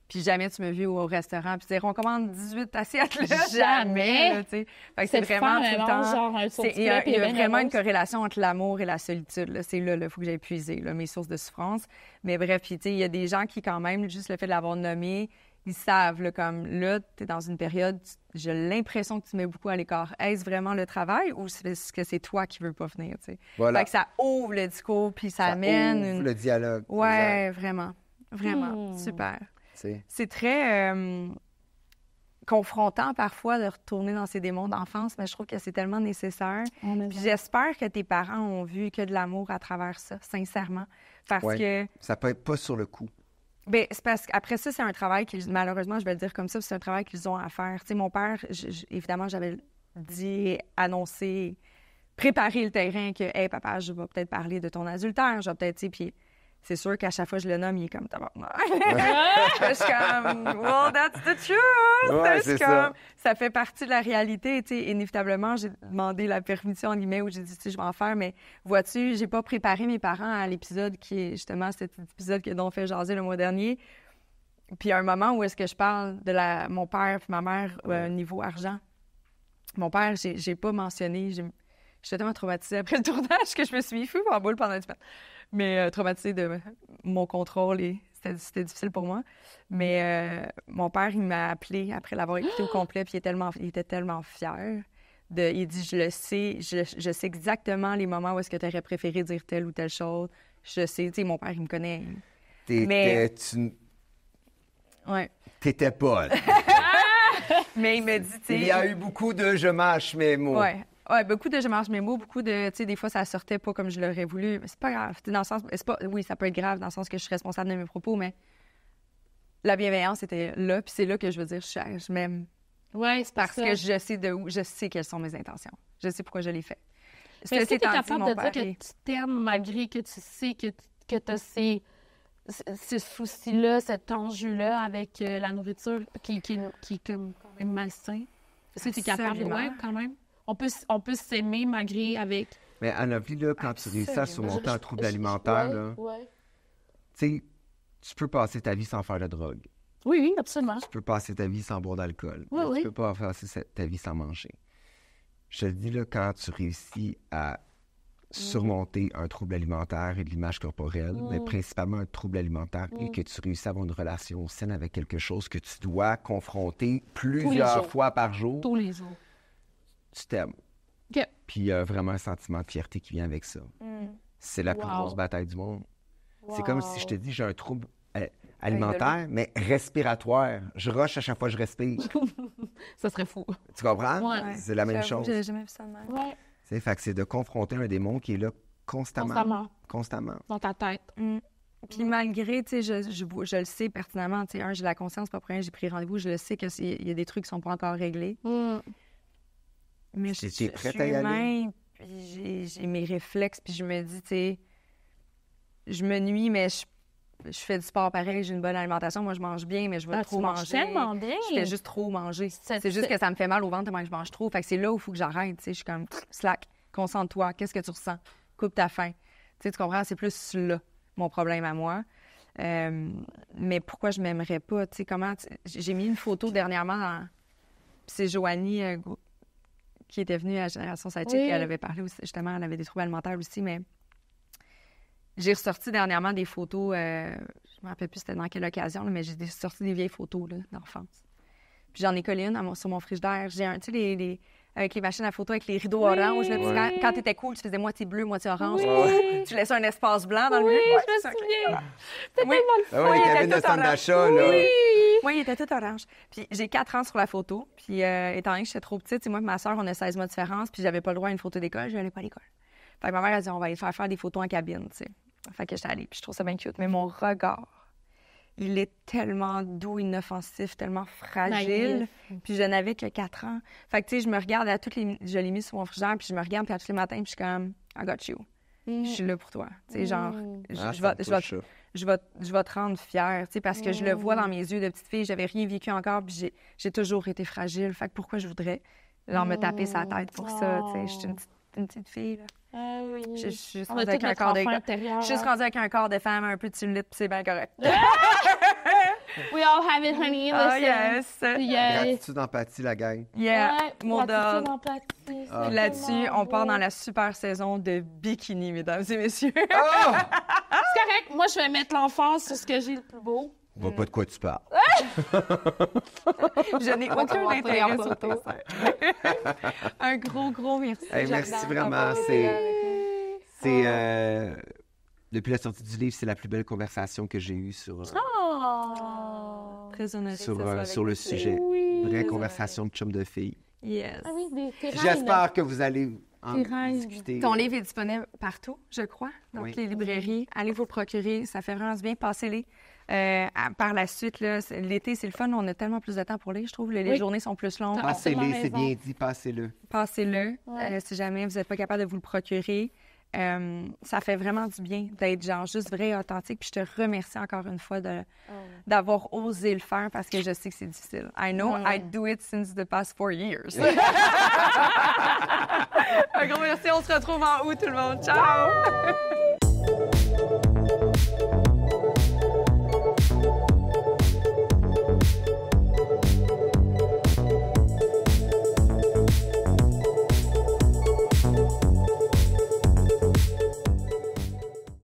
Puis jamais tu me vis au restaurant, puis dire, on commande 18 assiettes, là. Jamais! Là, tu sais. Fait que c'est Cette vraiment femme, tout le elle temps... mange genre un tour C'est- de Il y a, poulet, puis il y a elle est bien vraiment une heureuse. corrélation entre l'amour et la solitude. Là. C'est là, il faut que j'aille puiser là, mes sources de souffrance. Mais bref, puis tu sais, il y a des gens qui, quand même, juste le fait de l'avoir nommé, ils savent, là, comme là, tu es dans une période, j'ai l'impression que tu mets beaucoup à l'écart. Est-ce vraiment le travail ou est-ce que c'est toi qui veux pas venir, tu sais? Voilà. Fait que ça ouvre le discours, puis ça Ça amène ouvre une... le dialogue. Ouais, vraiment. Vraiment. Super. Tu sais. C'est très... confrontant parfois de retourner dans ces démons d'enfance, mais je trouve que c'est tellement nécessaire. Puis j'espère que tes parents ont vu que de l'amour à travers ça, sincèrement. Parce que... Ça peut être pas sur le coup. Bien, c'est parce qu'après ça, c'est un travail qu'ils, malheureusement, je vais le dire comme ça, c'est un travail qu'ils ont à faire. Tu sais, mon père, évidemment, j'avais dit, annoncé, préparé le terrain que, hey, papa, je vais peut-être parler de ton adultère, je vais peut-être, tu sais, puis c'est sûr qu'à chaque fois que je le nomme, il est comme tabarnak. Je suis comme, well, that's the truth. Ouais, c'est ça. Ça fait partie de la réalité, tu sais. Inévitablement, j'ai demandé la permission, en guillemets, où j'ai dit, tu sais, je vais en faire, mais vois-tu, j'ai pas préparé mes parents à l'épisode qui est justement cet épisode dont on fait jaser le mois dernier. Puis à un moment où est-ce que je parle de mon père et ma mère niveau argent. Mon père, j'ai pas mentionné, j'étais tellement traumatisée après le tournage que je me suis mis fou en boule pendant une semaine. Mais traumatisée de mon contrôle et c'était difficile pour moi. Mais mon père, il m'a appelé après l'avoir écouté au complet, puis il était tellement fier. Il dit, je le sais, je sais exactement les moments où est-ce que tu aurais préféré dire telle ou telle chose. Je sais, tu sais, mon père, il me connaît. T'étais pas, là. Mais il me dit, tu sais... Il y a eu beaucoup de « je mâche mes mots ». Oui, beaucoup de « je mange mes mots », beaucoup de, tu sais, des fois, ça sortait pas comme je l'aurais voulu. Mais c'est pas grave. Dans le sens, oui, ça peut être grave dans le sens que je suis responsable de mes propos, mais la bienveillance était là, puis c'est là que je veux dire, je m'aime. Oui, c'est parce que je sais quelles sont mes intentions. Je sais pourquoi je l'ai fait. Mais est-ce que tu es capable de dire que tu t'aimes malgré que tu sais que tu as ces soucis-là, cet enjeu-là avec la nourriture qui est comme quand même malsain? Est-ce que tu es capable de quand même? On peut s'aimer malgré avec... Mais Anna-Vie, là, quand tu réussis à surmonter un trouble alimentaire, tu sais, tu peux passer ta vie sans faire de drogue. Oui, absolument. Tu peux passer ta vie sans boire d'alcool. Tu peux pas passer ta vie sans manger. Je te dis, là, quand tu réussis à surmonter un trouble alimentaire et de l'image corporelle, mais principalement un trouble alimentaire, et que tu réussis à avoir une relation saine avec quelque chose que tu dois confronter plusieurs fois par jour. Tous les jours. Tu t'aimes. Okay. Puis il y a vraiment un sentiment de fierté qui vient avec ça. C'est la plus grosse bataille du monde. C'est comme si je te dis, j'ai un trouble alimentaire, mais respiratoire. Je rush à chaque fois que je respire. Ça serait fou. Tu comprends? Ouais. C'est la même chose. J'ai jamais vu ça de même. Ouais. Fait que c'est de confronter un démon qui est là constamment. Dans ta tête. Puis malgré, tu sais, je le sais pertinemment, tu sais, j'ai la conscience, pas pour rien, j'ai pris rendez-vous, je le sais qu'il y a des trucs qui sont pas encore réglés. Mais je suis humain, puis j'ai mes réflexes, puis je me dis, tu sais, je me nuis, mais je fais du sport pareil, j'ai une bonne alimentation. Moi, je mange bien, mais je vais trop manger. Tellement bien. Je fais juste trop manger. C'est juste que ça me fait mal au ventre tellement que je mange trop. Fait que c'est là où il faut que j'arrête. Tu sais, je suis comme, slack, concentre-toi. Qu'est-ce que tu ressens? Coupe ta faim. Tu sais, tu comprends? C'est plus là, mon problème à moi. Mais pourquoi je m'aimerais pas? Tu sais, comment... J'ai mis une photo dernièrement. C'est Joanie qui était venue à Génération Sidechick. Elle avait parlé aussi, justement, elle avait des troubles alimentaires aussi, mais... J'ai ressorti dernièrement des photos, je me rappelle plus c'était dans quelle occasion, là, mais j'ai sorti des vieilles photos là, d'enfance. Puis j'en ai collé une sur mon frigidaire. J'ai un, tu sais, avec les machines à photo avec les rideaux orange. Là, quand t'étais cool, tu faisais moitié bleu, moitié orange. Tu laissais un espace blanc dans le milieu. Oui, je me souviens. C'était tellement le fun. Les cabines de centre d'achat, là. Oui, il était tout orange. Puis j'ai 4 ans sur la photo. Puis étant donné que j'étais trop petite, moi et ma soeur, on a 16 mois de différence. Puis j'avais pas le droit à une photo d'école. Je n'allais pas à l'école. Fait que ma mère a dit, on va aller faire des photos en cabine, tu sais. Fait que j'étais allée, puis je trouve ça bien cute. Mais mon regard, il est tellement doux, inoffensif, tellement fragile. Puis je n'avais que 4 ans. Fait que, tu sais, je me regarde je l'ai mis sur mon frigidaire, puis je me regarde, puis à tous les matins, puis je suis comme, I got you. Je suis là pour toi. Tu sais, genre, je vais te rendre fière, tu sais, parce que je le vois dans mes yeux de petite fille. J'avais rien vécu encore, puis j'ai toujours été fragile. Fait que pourquoi je voudrais me taper sa tête pour ça, tu sais. Je suis une petite fille, là. Ah oui. Je suis juste rendue avec un corps de femme, un peu de cellulite, puis c'est bien correct. We all have it, honey. Oh, yes. Gratitude, empathie, la gang. Yeah. Mon gratitude, dog. empathie. Là-dessus, on part dans la super saison de bikini, mesdames et messieurs. Oh! C'est correct. Moi, je vais mettre l'emphase sur ce que j'ai le plus beau. Je vois pas de quoi tu parles. Je n'ai aucun intérêt sur ton site. Un gros merci. Hey, merci vraiment. Depuis la sortie du livre, c'est la plus belle conversation que j'ai eue sur Très honnête. sur le sujet. Oui. Vraie conversation de chum de filles. Yes. Ah oui, des reines. J'espère que vous allez en Des reines. discuter. Ton livre est disponible partout, je crois, dans Oui. toutes les librairies. Allez vous le procurer, ça fait vraiment du bien. Passez-les. Par la suite, là, l'été, c'est le fun. On a tellement plus de temps pour lire, je trouve. Les Oui. journées sont plus longues. Ah, Passez-les, tellement c'est raison. bien dit, passez-le. Passez-le. Ouais. Si jamais vous n'êtes pas capable de vous le procurer. Ça fait vraiment du bien d'être genre juste vrai et authentique. Puis je te remercie encore une fois d'avoir osé le faire parce que je sais que c'est difficile. I know I do it since the past 4 years. Un gros merci. On se retrouve en août, tout le monde. Ciao!